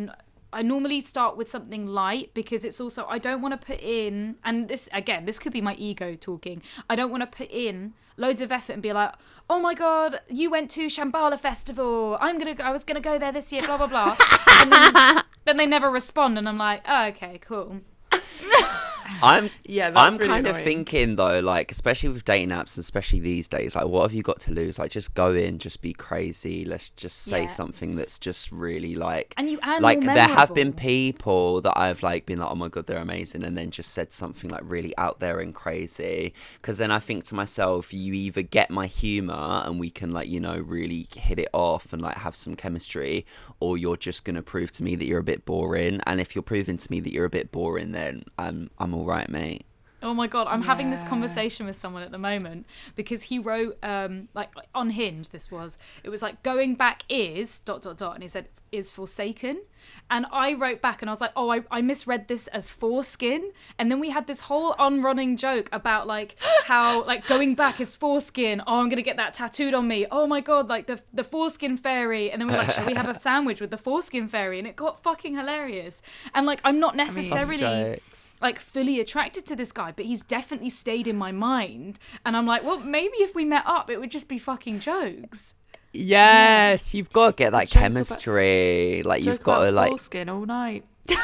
I normally start with something light, because it's also, I don't want to put in, and this could be my ego talking, I don't want to put in loads of effort and be like, oh my god, you went to Shambhala Festival, I was gonna go there this year, blah blah blah. And then they never respond, and I'm like, oh, okay, cool. Yeah, that's I'm really kind of annoying. thinking though, like especially with dating apps, especially these days, like what have you got to lose? Like just go in, just be crazy. Let's just say Yeah. something that's just really like, And you are like more there have been memorable. people that I've like been like, oh my god, they're amazing, and then just said something like really out there and crazy. Because then I think to myself, you either get my humor and we can like, you know, really hit it off and like have some chemistry, or you're just gonna prove to me that you're a bit boring. And if you're proving to me that you're a bit boring, then I'm all right, mate. Oh my god, I'm having this Yeah. conversation with someone at the moment because he wrote like on Hinge it was like going back is ... and he said is forsaken, and I wrote back and I was like, oh, I misread this as foreskin, and then we had this whole on-running joke about like how like going back is foreskin, oh I'm gonna get that tattooed on me, oh my god, like the foreskin fairy, and then we're like, shall we have a sandwich with the foreskin fairy, and it got fucking hilarious. And like I'm not necessarily like fully attracted to this guy, but he's definitely stayed in my mind, and I'm like, well, maybe if we met up it would just be fucking jokes. Yes, you've got to get that Joke chemistry. Like Joke you've got to about like foreskin all night. All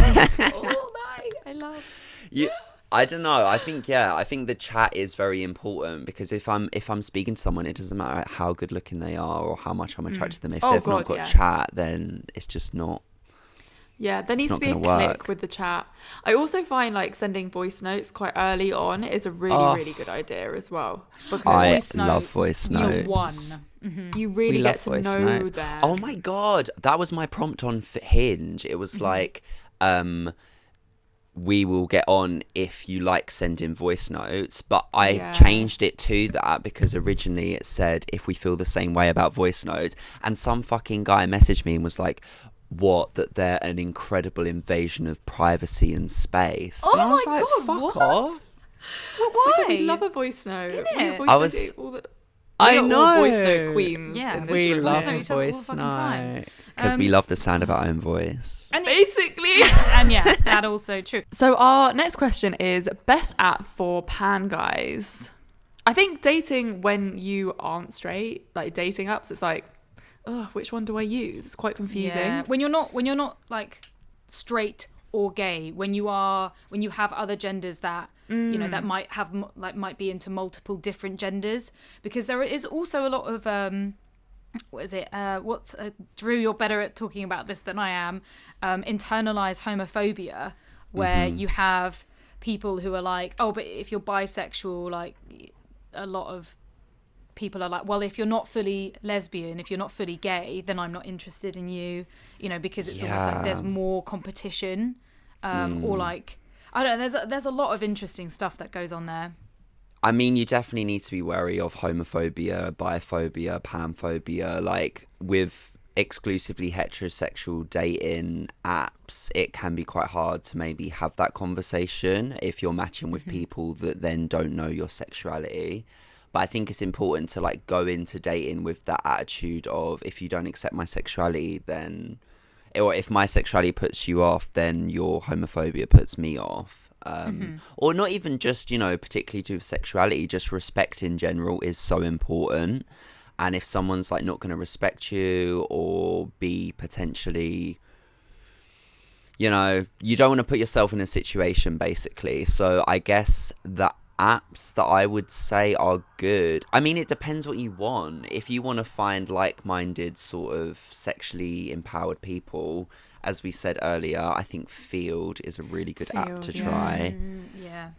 night. I love. you. I don't know. I think the chat is very important, because if I'm speaking to someone, it doesn't matter how good looking they are or how much I'm attracted to them. If Oh, they've not God, got yeah. chat, then it's just not. Yeah, there needs to not be a gonna click work. with the chat. I also find like sending voice notes quite early on is a really, Oh. really good idea as well. Because I Voice love notes, voice you're notes. one. you really We love get to voice know notes. them. Oh my god, that was my prompt on Hinge. It was like, we will get on if you like sending voice notes, but I Yeah. changed it to that because originally it said if we feel the same way about voice notes, and some fucking guy messaged me and was like, what, that they're an incredible invasion of privacy and space. Oh And I was my like, God, fuck what? off. Well, Oh my why? God, we love a voice note. Innit? We have voice I note was- all the- I we are all voice know. note queens. Yeah, in this we room. love each other all the fucking time. because we love the sound of our own voice. And Basically. and yeah, that also true. So our next question is best app for pan guys. I think dating when you aren't straight, like dating apps, it's like, oh, which one do I use? It's quite confusing. Yeah. When you're not like straight or gay, when you have other genders that you know that might be into multiple different genders, because there is also a lot of Drew, you're better at talking about this than I am, internalized homophobia, where you have people who are like, oh, but if you're bisexual, like a lot of people are like, well, if you're not fully lesbian, if you're not fully gay, then I'm not interested in you, you know, because it's almost like there's more competition, or like, I don't know, there's a lot of interesting stuff that goes on there. I mean, you definitely need to be wary of homophobia, biphobia, panphobia. Like, with exclusively heterosexual dating apps, it can be quite hard to maybe have that conversation if you're matching with people that then don't know your sexuality. But I think it's important to, like, go into dating with that attitude of, if you don't accept my sexuality, then... or if my sexuality puts you off, then your homophobia puts me off. Or not even just, you know, particularly to sexuality, just respect in general is so important. And if someone's like not going to respect you or be potentially, you know, you don't want to put yourself in a situation basically. So I guess the apps that I would say are good, I mean, it depends what you want. If you want to find like-minded sort of sexually empowered people, as we said earlier, I think Field is a really good app to try. Yeah.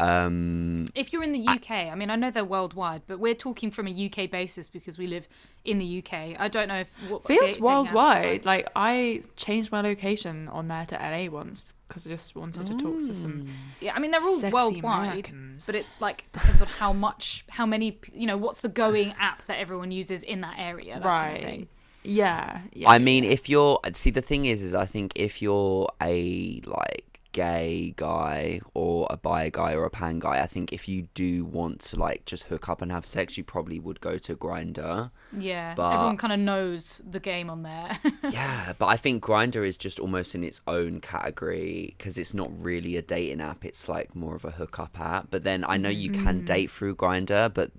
If you're in the UK, I mean, I know they're worldwide, but we're talking from a UK basis because we live in the UK. I don't know if Field's dating apps are worldwide. Like, I changed my location on there to LA once because I just wanted to talk to some. Yeah, I mean, they're all Sexy worldwide, Americans. but it's like depends on how many, you know, what's the going app that everyone uses in that area, that kind of thing. Yeah. I mean, if you're... See, the thing is I think if you're a, like, gay guy or a bi guy or a pan guy, I think if you do want to, like, just hook up and have sex, you probably would go to Grindr. Yeah, But- everyone kind of knows the game on there. Yeah, but I think Grindr is just almost in its own category because it's not really a dating app. It's, like, more of a hookup app. But then I know you can date through Grindr, but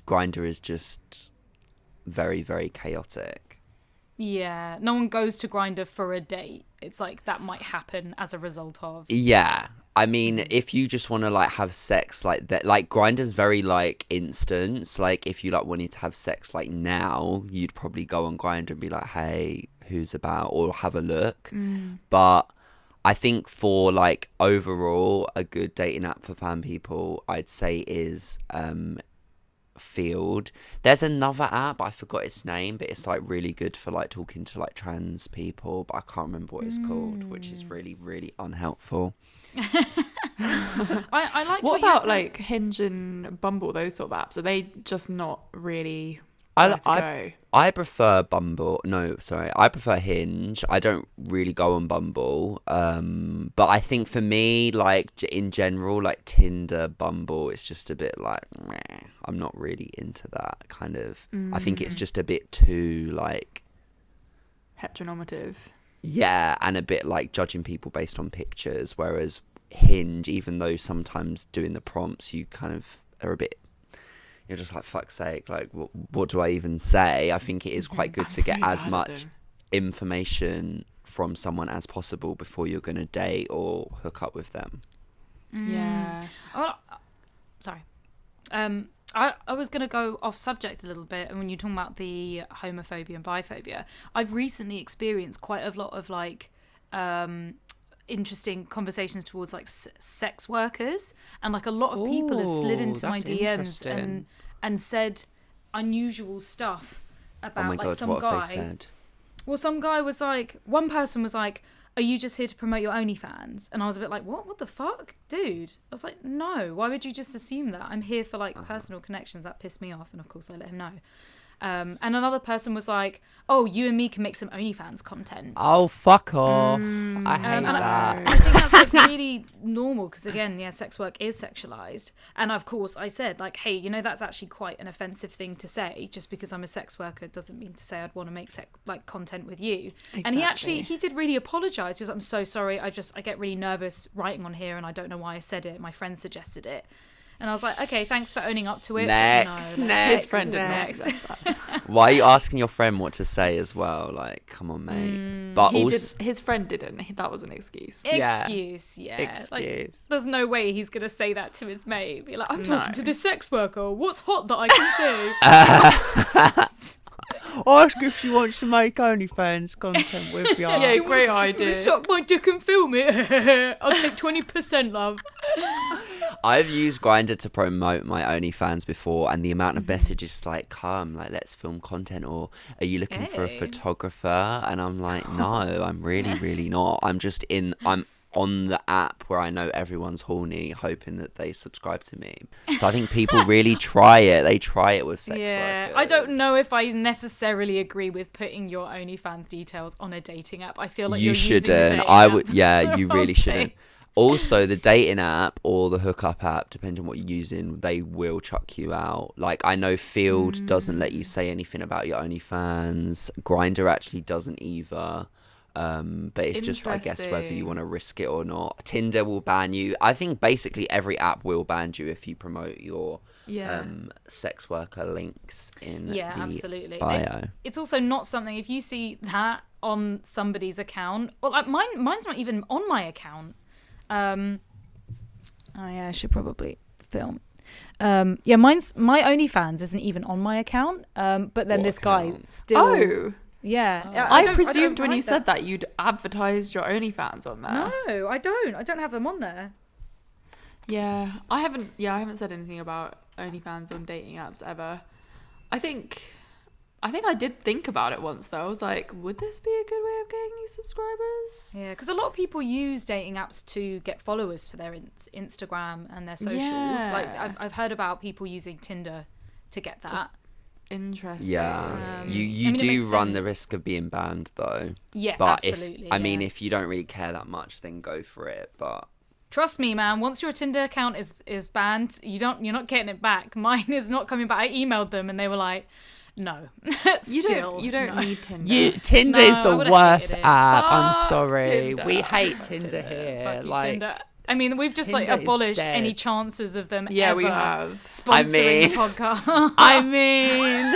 Grindr is just very, very chaotic. Yeah, no one goes to Grindr for a date. It's like that might happen as a result of. Yeah, I mean, if you just want to like have sex like that, like Grindr's very like instant. Like if you like wanted to have sex like now, you'd probably go on Grindr and be like, hey, who's about, or have a look. But I think for like overall a good dating app for pan people, I'd say is Field. There's another app, I forgot its name, but it's like really good for like talking to like trans people, but I can't remember what it's called, which is really, really unhelpful. I like What you about said. like Hinge and Bumble, those sort of apps? Are they just not really I where to go? I prefer Bumble. No, sorry. I prefer Hinge. I don't really go on Bumble. But I think for me, like in general, like Tinder, Bumble, it's just a bit like, meh. I'm not really into that kind of. I think it's just a bit too like, Heteronormative. yeah, and a bit like judging people based on pictures. Whereas Hinge, even though sometimes doing the prompts, you kind of are a bit, you're just like, fuck's sake, like what do I even say? I think it is quite good to get as much information from someone as possible before you're going to date or hook up with them. Yeah. Oh, sorry. I was going to go off subject a little bit, and when you're talking about the homophobia and biphobia, I've recently experienced quite a lot of like interesting conversations towards like sex workers, and like a lot of people have slid into my DMs and said unusual stuff about oh my like God, some what guy. have they said? Well, some guy was like, one person was like, are you just here to promote your OnlyFans? And I was a bit like, what the fuck? Dude. I was like, no, why would you just assume that? I'm here for like personal connections. That pissed me off. And of course I let him know. And another person was like, oh, you and me can make some OnlyFans content. Oh, fuck off. I hate And that. I think that's like really normal because again, yeah, sex work is sexualized. And of course I said like, hey, you know, that's actually quite an offensive thing to say. Just because I'm a sex worker doesn't mean to say I'd want to make like content with you. Exactly. And he did really apologize. He was like, I'm so sorry. I get really nervous writing on here and I don't know why I said it. My friend suggested it. And I was like, okay, thanks for owning up to it. Next. His friend didn't next. suggest that. Why are you asking your friend what to say as well? Like, come on, mate. But also, His friend didn't. That was an excuse. Excuse, yeah. Like, there's no way he's going to say that to his mate. Be like, I'm talking to this sex worker. What's hot that I can say? ask if she wants to make OnlyFans content with you. Yeah, great idea. Suck my dick and film it. I'll take 20%, love. I've used Grindr to promote my OnlyFans before, and the amount of messages like, come, like, let's film content, or are you looking for a photographer? And I'm like, no, I'm really not. I'm on the app where I know everyone's horny, hoping that they subscribe to me. So I think people really try it. They try it with sex workers. I don't know if I necessarily agree with putting your OnlyFans details on a dating app. I feel like you you're shouldn't. using the dating I app would. Yeah, you really wrong shouldn't. thing. Also, the dating app or the hookup app, depending on what you're using, they will chuck you out. Like, I know Field doesn't let you say anything about your OnlyFans. Grindr actually doesn't either. But it's just, I guess, whether you want to risk it or not. Tinder will ban you. I think basically every app will ban you if you promote your sex worker links in the absolutely. bio. It's also not something, if you see that on somebody's account, or like mine's not even on my account. I should probably film. My OnlyFans isn't even on my account. But then What this account? guy still. Oh. Yeah. I presumed when you said that you'd advertised your OnlyFans on there. No, I don't. I don't have them on there. Yeah, I haven't said anything about OnlyFans on dating apps ever. I think I did think about it once though. I was like, would this be a good way of getting new subscribers? Yeah, because a lot of people use dating apps to get followers for their Instagram and their socials. Yeah. Like I've heard about people using Tinder to get that. Just interesting. Yeah, you do run the risk of being banned though. Yeah, but absolutely. if you don't really care that much, then go for it. But trust me, man, once your Tinder account is banned, you're not getting it back. Mine is not coming back. I emailed them and they were like, no. You don't need Tinder. Tinder No, is I the would've worst hated it. app. I'm Fuck sorry. Tinder. We hate Tinder here. Fuck you, Like, Tinder. I mean, we've just like Tinder is abolished dead. any chances of them Yeah, ever we have. sponsoring the podcast. I mean,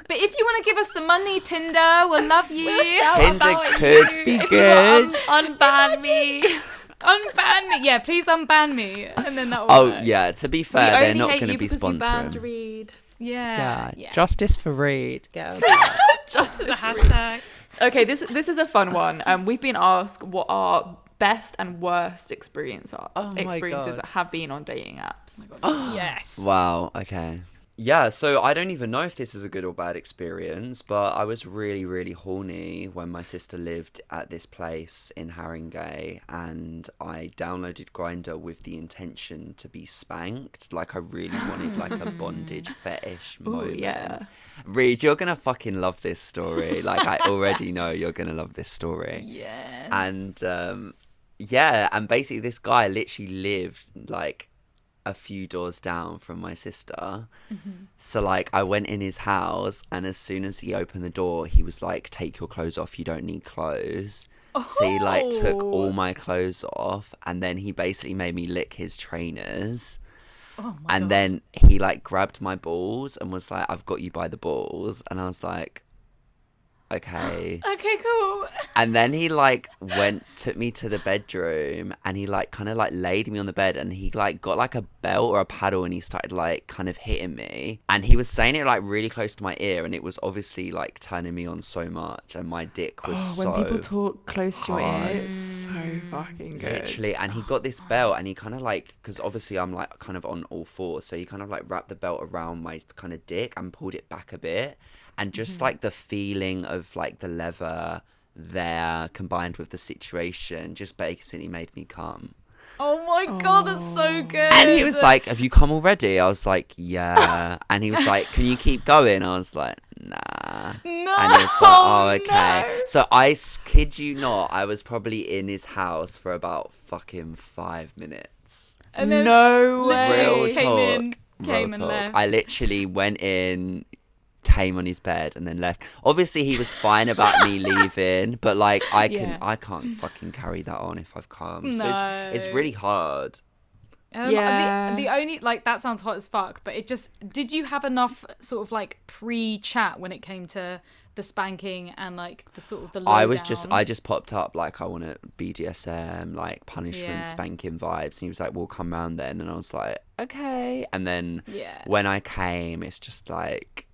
But if you want to give us some money, Tinder, we'll love you. Tinder could be good. Unban me. Unban me. Yeah, please unban me. And then that will Oh, work. yeah, to be fair, they're not going to be You banned sponsoring. Reed. Yeah. Justice for Reed. Just the hashtag. Okay, this is a fun one. We've been asked what our best and worst experiences God. have been on dating apps. Yes. Wow, okay. Yeah, so I don't even know if this is a good or bad experience, but I was really, really horny when my sister lived at this place in Haringey, and I downloaded Grindr with the intention to be spanked. Like, I really wanted, like, a bondage fetish moment. Yeah. Reed, you're gonna fucking love this story. Like, I already know you're gonna love this story. Yes. And, yeah, and basically this guy literally lived, like, a few doors down from my sister. So like I went in his house, and as soon as he opened the door, he was like, take your clothes off, you don't need clothes. So he like took all my clothes off, and then he basically made me lick his trainers. And then he like grabbed my balls and was like, I've got you by the balls. And I was like, okay. Okay, cool. And then he like took me to the bedroom, and he like kind of like laid me on the bed, and he like got like a belt or a paddle, and he started like kind of hitting me, and he was saying it like really close to my ear, and it was obviously like turning me on so much, and my dick was so when people talk close to your hard. ear, it's so fucking good. Literally. And he got this belt, and he kind of like, because obviously I'm like kind of on all fours, so he kind of like wrapped the belt around my kind of dick and pulled it back a bit, and just like the feeling of like the leather there combined with the situation just basically made me come. Oh my god, that's so good. And he was like, have you come already? I was like, yeah. And he was like, can you keep going? I was like, nah. No. And he was like, oh, okay. No. So I kid you not, I was probably in his house for about fucking 5 minutes. And then No literally Real came talk. in, came Real and talk. left. I literally went in, came on his bed, and then left. Obviously he was fine about me leaving, but like I can't fucking carry that on if I've come. So it's really hard. Yeah. The only, like, that sounds hot as fuck, but it just, did you have enough sort of like pre-chat when it came to the spanking and like the sort of the lowdown? I just popped up like, I want a BDSM, like punishment, spanking vibes, and he was like, we'll come round then, and I was like, okay. And then when I came, it's just like,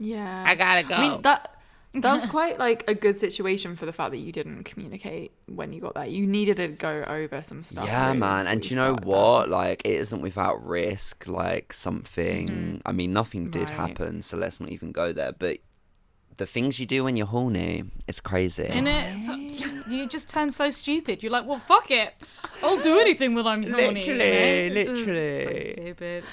yeah, I gotta go. I mean, that was quite like a good situation for the fact that you didn't communicate when you got there. You needed to go over some stuff. Yeah, really man. before And you you know started what? that. Like, it isn't without risk. Like, something. I mean, nothing did Right. happen, so let's not even go there. But the things you do when you're horny, it's crazy. In it, so, you just turn so stupid. You're like, well, fuck it. I'll do anything when I'm horny. Literally. It's so stupid.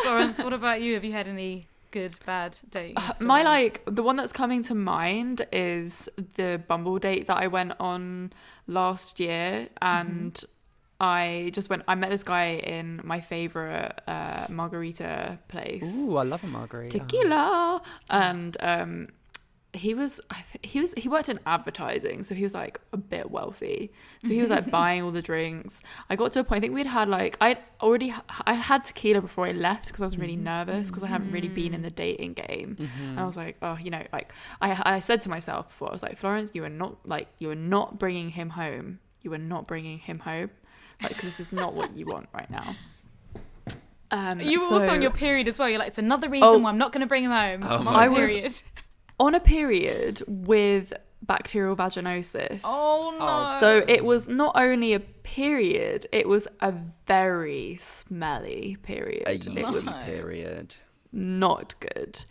Florence, what about you? Have you had any good, bad dating experience? My, like, the one that's coming to mind is the Bumble date that I went on last year, and I met this guy in my favorite margarita place. Ooh, I love a margarita. Tequila. And he worked in advertising, so he was like a bit wealthy, so he was like buying all the drinks. I got to a point, I think we'd had like I had tequila before I left because I was really nervous because I hadn't really been in the dating game. And I was like, oh, you know, like I said to myself before, I was like, Florence, you are not bringing him home, like, because this is not what you want right now. You were also on your period as well. You're like, it's another reason why I'm not going to bring him home. I'm on my period. On a period with bacterial vaginosis. Oh no. So it was not only a period, it was a very smelly period. A It yeast was period. not good.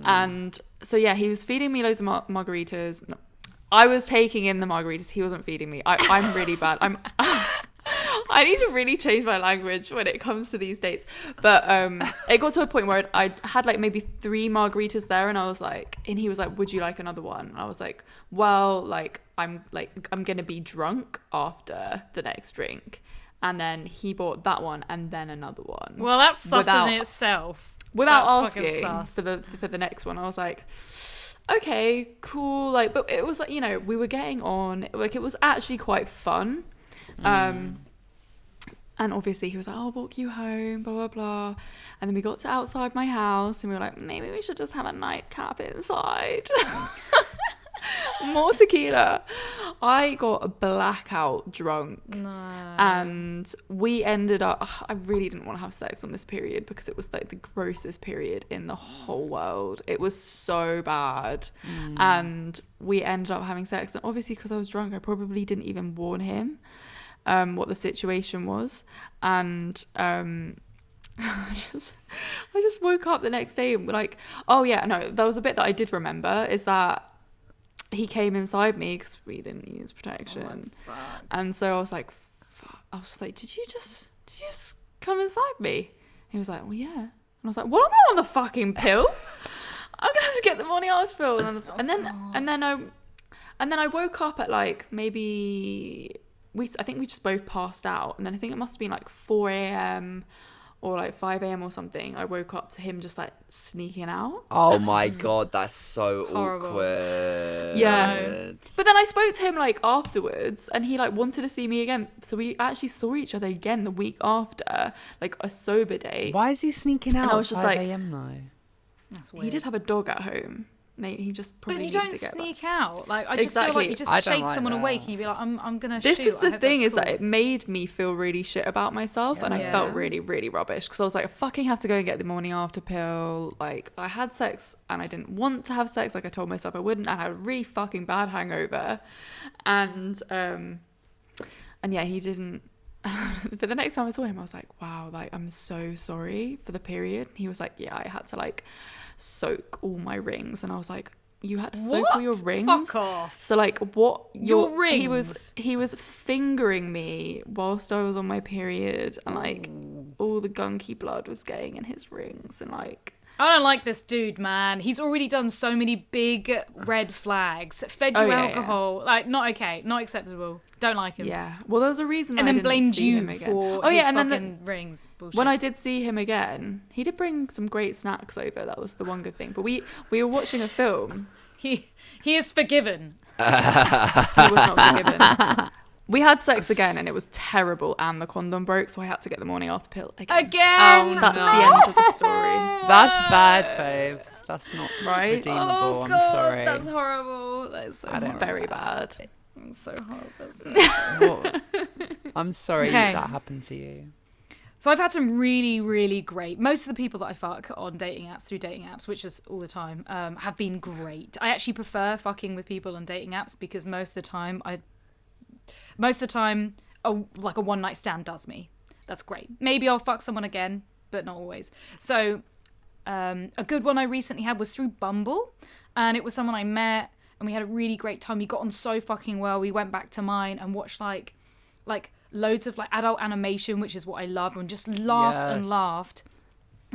And so yeah, he was feeding me loads of margaritas. No, I was taking in the margaritas. He wasn't feeding me. I'm really bad. I need to really change my language when it comes to these dates. But it got to a point where I had like maybe 3 margaritas there, and I was like, and he was like, would you like another one? And I was like, well, like I'm gonna be drunk after the next drink. And then he bought that one and then another one. Well, that's sus in itself. Without That's fucking asking sus. for the next one. I was like, okay, cool. Like, but it was like, you know, we were getting on. Like, it was actually quite fun. And obviously he was like, I'll walk you home, blah, blah, blah. And then we got to outside my house and we were like, maybe we should just have a nightcap inside. More tequila. I got blackout drunk. No. And we ended up, I really didn't want to have sex on this period because it was like the grossest period in the whole world. It was so bad. And we ended up having sex. And obviously because I was drunk, I probably didn't even warn him what the situation was. And I just woke up the next day and like, oh yeah, no, there was a bit that I did remember is that he came inside me because we didn't use protection. And so I was like, I was just like, did you just come inside me? He was like, well, yeah. And I was like, well, I'm not on the fucking pill. I'm gonna have to get the morning after pill. And then I woke up at like maybe I think we just both passed out. And then I think it must have been like 4 a.m. or like 5 a.m. or something. I woke up to him just like sneaking out. Oh my God, that's so Horrible. awkward. Yeah. But then I spoke to him like afterwards and he like wanted to see me again. So we actually saw each other again the week after, like a sober day. Why is he sneaking out? And I was just 5 like, a.m. though. That's weird. he did have a dog at home. Maybe he just probably But you needed don't to get sneak back. out. Like, I just feel Exactly. like you just I don't shake like someone that. awake and you'd be like, I'm going to This shoot. was I the hope thing that's is that cool. it made me feel really shit about myself and I Yeah. felt really, really rubbish because I was like, I fucking have to go and get the morning after pill. Like I had sex and I didn't want to have sex like I told myself I wouldn't. I had a really fucking bad hangover and yeah, he didn't. But the next time I saw him I was like, wow, like I'm so sorry for the period. He was like, yeah, I had to like soak all my rings and I was like, you had to soak all your What? rings? Fuck off. So like what Your rings? He was fingering me whilst I was on my period and like all the gunky blood was getting in his rings and like I don't like this dude, man. He's already done so many big red flags. Fed you Oh, yeah, alcohol. Like, not okay. Not acceptable. Don't like him. yeah. Well, there was a reason And I then didn't blamed see you him again. for Oh his yeah, and then fucking rings. Bullshit. when I did see him again, he did bring some great snacks over. That was the one good thing. But we were watching a film. He is forgiven. He was not forgiven. We had sex again and it was terrible and the condom broke, so I had to get the morning after pill again. Again! That's the end of the story. That's bad, babe. That's not Right? redeemable. Oh, I'm God, sorry. that's horrible. That is so I don't horrible. Very bad. It's so horrible. That's so What? I'm sorry Okay. that happened to you. So I've had some really, really great. Most of the people that I fuck on dating apps, through dating apps, which is all the time, have been great. I actually prefer fucking with people on dating apps because most of the time, like a one night stand does me. That's great. Maybe I'll fuck someone again, but not always. So a good one I recently had was through Bumble, and it was someone I met, and we had a really great time. We got on so fucking well. We went back to mine and watched like loads of like adult animation, which is what I love, and just laughed and Yes. laughed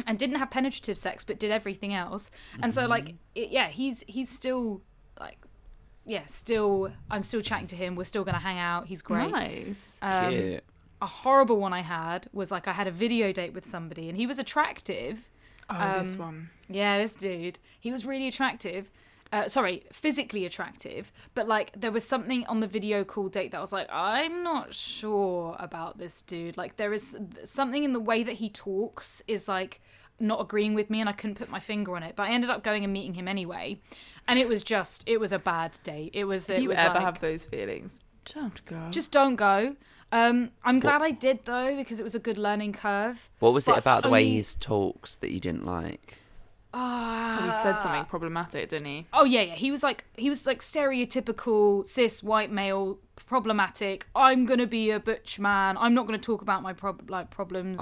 and didn't have penetrative sex but did everything else. And so like he's still like I'm still chatting to him. We're still gonna hang out. He's great. Nice. Cute. A horrible one I had was like I had a video date with somebody and he was attractive. This one. Yeah, this dude. He was really attractive. Physically attractive, but like there was something on the video call date that I was like, I'm not sure about this dude. Like there is something in the way that he talks is like not agreeing with me, and I couldn't put my finger on it. But I ended up going and meeting him anyway, and it was a bad date. If you ever have those feelings, don't go. just don't go. I'm glad I did though because it was a good learning curve. What was it But about the way only- he talks that you didn't like? He said something problematic, didn't he? Oh yeah. He was like stereotypical cis white male, problematic. I'm gonna be a butch man. I'm not gonna talk about my problems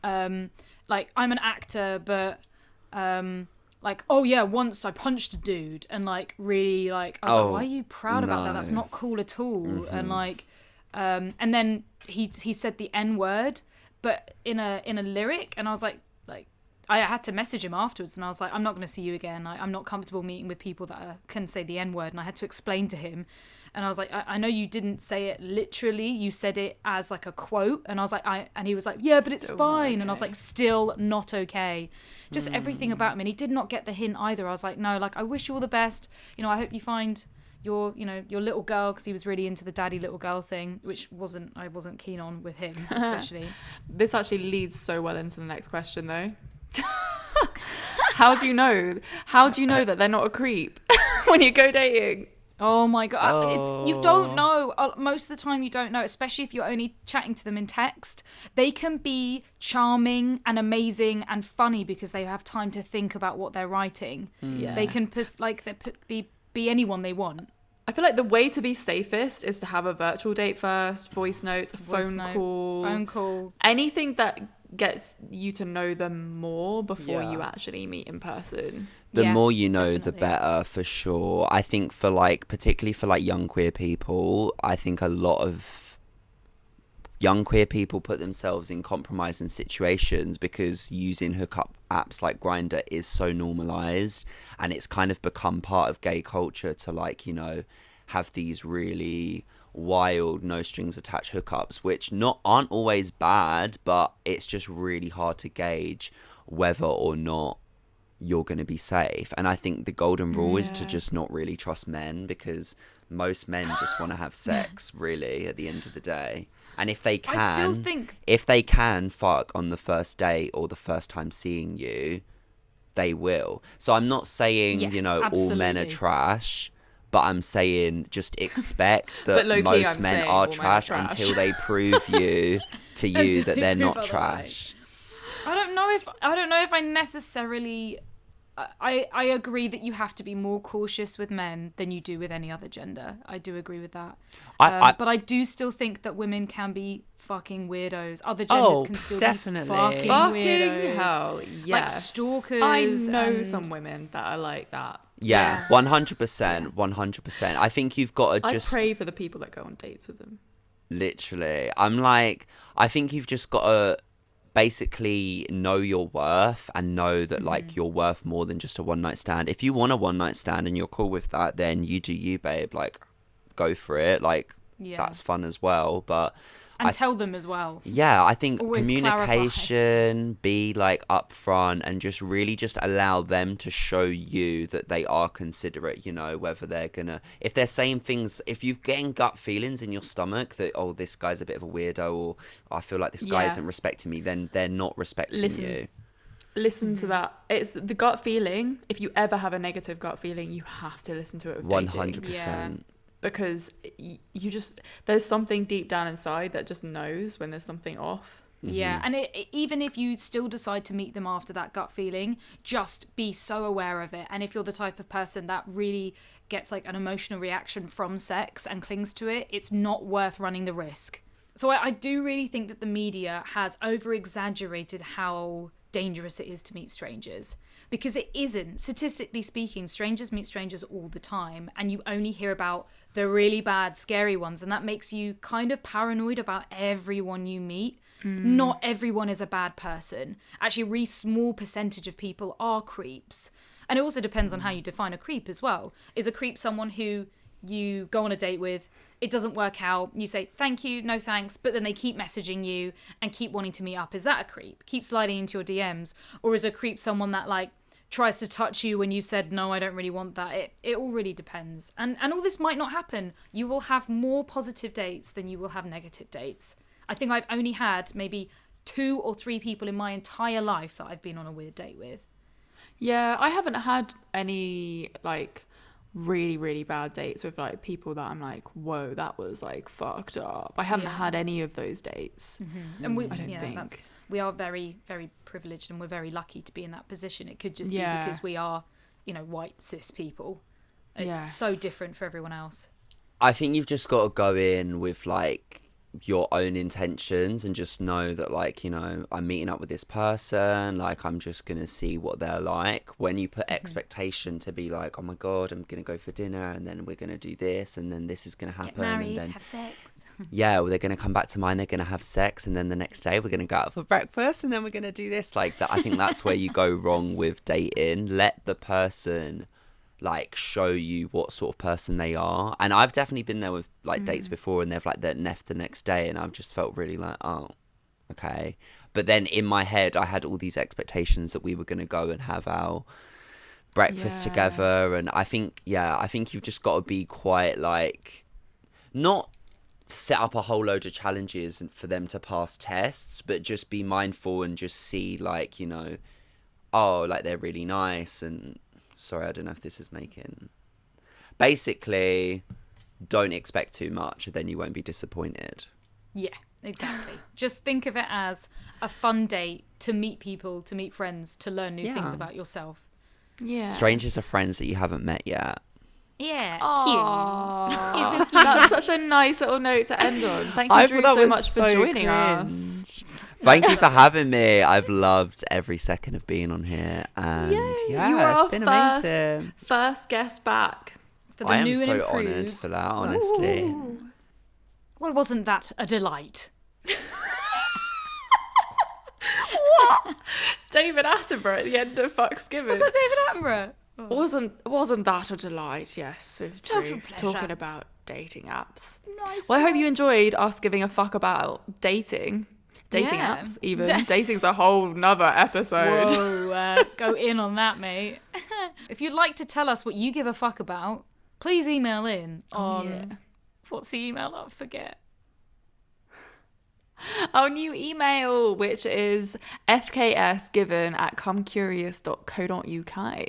and like I'm an actor, but like oh yeah, once I punched a dude and like really like I was like, why are you proud about that? That's not cool at all. And like and then he said the N-word, but in a lyric, and I was like I had to message him afterwards and I was like, I'm not going to see you again. I'm not comfortable meeting with people that can say the N-word. And I had to explain to him. And I was like, I know you didn't say it literally. You said it as like a quote. And I was like, and he was like, yeah, but it's Still not fine. okay. And I was like, still not okay. Just everything about him. And he did not get the hint either. I was like, no, like, I wish you all the best. You know, I hope you find your little girl, because he was really into the daddy little girl thing, which I wasn't keen on with him, especially. This actually leads so well into the next question, though. How do you know that they're not a creep when you go dating? Oh my god, you Oh. don't know. Most of the time you don't know, especially if you're only chatting to them in text. They can be charming and amazing and funny because they have time to think about what they're writing. Yeah. They can be anyone they want. I feel like the way to be safest is to have a virtual date first, voice notes, a phone call, anything that gets you to know them more before you actually meet in person. The more you know, definitely. the better, for sure. I think for like, particularly for like young queer people, I think a lot of young queer people put themselves in compromising situations because using hookup apps like Grindr is so normalized, and it's kind of become part of gay culture to like, you know, have these really wild no strings attached hookups, which aren't always bad, but it's just really hard to gauge whether or not you're going to be safe. And I think the golden rule is to just not really trust men, because most men just want to have sex, really, at the end of the day. And if they can fuck on the first date or the first time seeing you, they will. So I'm not saying, you know, all men are trash, but I'm saying just expect that most men are trash until they prove to you that they're not trash. I don't know if I necessarily. I agree that you have to be more cautious with men than you do with any other gender. I do agree with that. But I do still think that women can be fucking weirdos. Other genders can still definitely. be fucking weirdos. Hell, yes. Like stalkers. I know some women that are like that. Yeah, 100%, 100%. I think you've got to just... I pray for the people that go on dates with them. Literally. I think you've just got to basically know your worth and know that like you're worth more than just a one night stand. If you want a one night stand and you're cool with that, then you do you, babe. Like, go for it. Like, that's fun as well. But and tell them as well. Yeah, I think always communication, be like upfront, and just really just allow them to show you that they are considerate, you know, whether they're gonna, if they're saying things, if you're getting gut feelings in your stomach that, oh, this guy's a bit of a weirdo, or I feel like this guy isn't respecting me, then they're not respecting you. Listen to that. It's the gut feeling. If you ever have a negative gut feeling, you have to listen to it with 100%. Because you just, there's something deep down inside that just knows when there's something off. Yeah, and even if you still decide to meet them after that gut feeling, just be so aware of it. And if you're the type of person that really gets like an emotional reaction from sex and clings to it, it's not worth running the risk. So I do really think that the media has over-exaggerated how dangerous it is to meet strangers. Because it isn't. Statistically speaking, strangers meet strangers all the time, and you only hear about the really bad, scary ones, and that makes you kind of paranoid about everyone you meet. Not everyone is a bad person. Actually, a really small percentage of people are creeps. And it also depends on how you define a creep as well. Is a creep someone who you go on a date with, it doesn't work out, you say thank you, no thanks, but then they keep messaging you and keep wanting to meet up? Is that a creep? Keep sliding into your DMs? Or is a creep someone that like tries to touch you when you said no, I don't really want that? It all really depends. And all this might not happen. You will have more positive dates than you will have negative dates. I think I've only had maybe 2 or 3 people in my entire life that I've been on a weird date with. Yeah, I haven't had any like really, really bad dates with like people that I'm like, whoa, that was like fucked up. I haven't had any of those dates. And I don't think. We are very, very privileged, and we're very lucky to be in that position. It could just be because we are, you know, white cis people. It's so different for everyone else. I think you've just got to go in with like your own intentions and just know that like, you know, I'm meeting up with this person, like I'm just gonna see what they're like. When you put expectation to be like, oh my god, I'm gonna go for dinner and then we're gonna do this and then this is gonna happen, get married, and then have sex. yeah, well, they're going to come back to mine, they're going to have sex, and then the next day we're going to go out for breakfast, and then we're going to do this. Like, that, I think that's where you go wrong with dating. Let the person, like, show you what sort of person they are. And I've definitely been there with, like, dates before, and they've, like, left the next day, and I've just felt really like, oh, okay. But then in my head, I had all these expectations that we were going to go and have our breakfast together, and I think you've just got to be quite, like, not set up a whole load of challenges for them to pass tests, but just be mindful and just see, like, you know, oh, like, they're really nice, and sorry, I don't know if this is making, basically, don't expect too much, then you won't be disappointed. Yeah, exactly. Just think of it as a fun date to meet people, to meet friends, to learn new things about yourself. Yeah. Strangers are friends that you haven't met yet. Yeah, Aww. cute. He's so cute. That's such a nice little note to end on. Thank you, Drew, so much for joining us. Thank you for having me. I've loved every second of being on here. And it's been amazing. First guest back. For the I am new so and improved. honoured for that, honestly. Ooh. Well, wasn't that a delight? What? David Attenborough at the end of Fuck's Given. Was that David Attenborough? Wasn't that a delight? Yes, Total Drew, pleasure. talking about dating apps. Nice. Well, I hope you enjoyed us giving a fuck about dating Yeah. apps. Even dating's a whole nother episode. Whoa, go in on that, mate. If you'd like to tell us what you give a fuck about, please email in on what's the email? I forget. Our new email, which is fksgiven@comecurious.co.uk.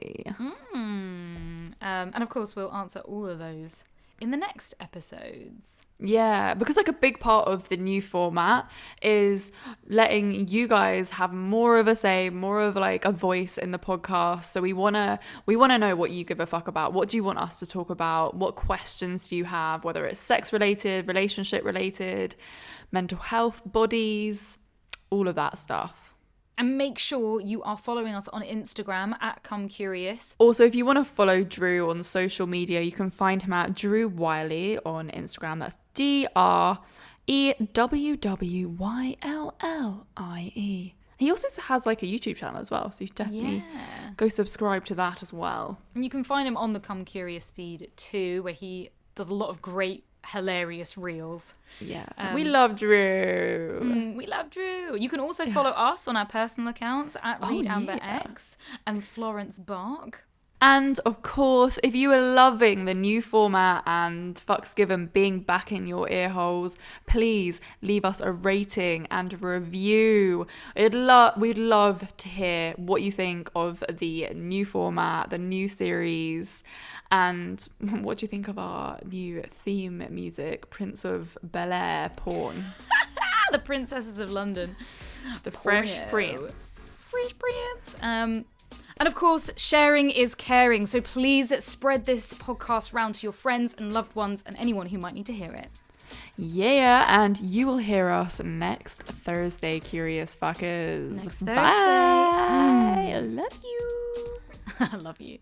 And of course, we'll answer all of those in the next episodes. Yeah, because like a big part of the new format is letting you guys have more of a say, more of like a voice in the podcast. So we wanna know what you give a fuck about. What do you want us to talk about? What questions do you have? Whether it's sex related, relationship related, mental health, bodies, all of that stuff. And make sure you are following us on Instagram @ComeCurious. Also, if you want to follow Drew on social media, you can find him at Drew Wiley on Instagram. That's DREWWYLLIE. He also has like a YouTube channel as well, so you definitely go subscribe to that as well. And you can find him on the Come Curious feed too, where he does a lot of great, hilarious reels. Yeah, we love Drew. We love Drew. You can also follow us on our personal accounts at ReadAmberX and Florence Bark. And of course, if you are loving the new format and Fucks Given being back in your ear holes, please leave us a rating and a review. We'd love to hear what you think of the new format, the new series, and what do you think of our new theme music, Prince of Bel-Air porn? The Princesses of London. The Fresh Prince. Fresh Prince. And of course, sharing is caring. So please spread this podcast round to your friends and loved ones and anyone who might need to hear it. Yeah, and you will hear us next Thursday, Curious Fuckers. Next Thursday. Bye. I love you. I love you.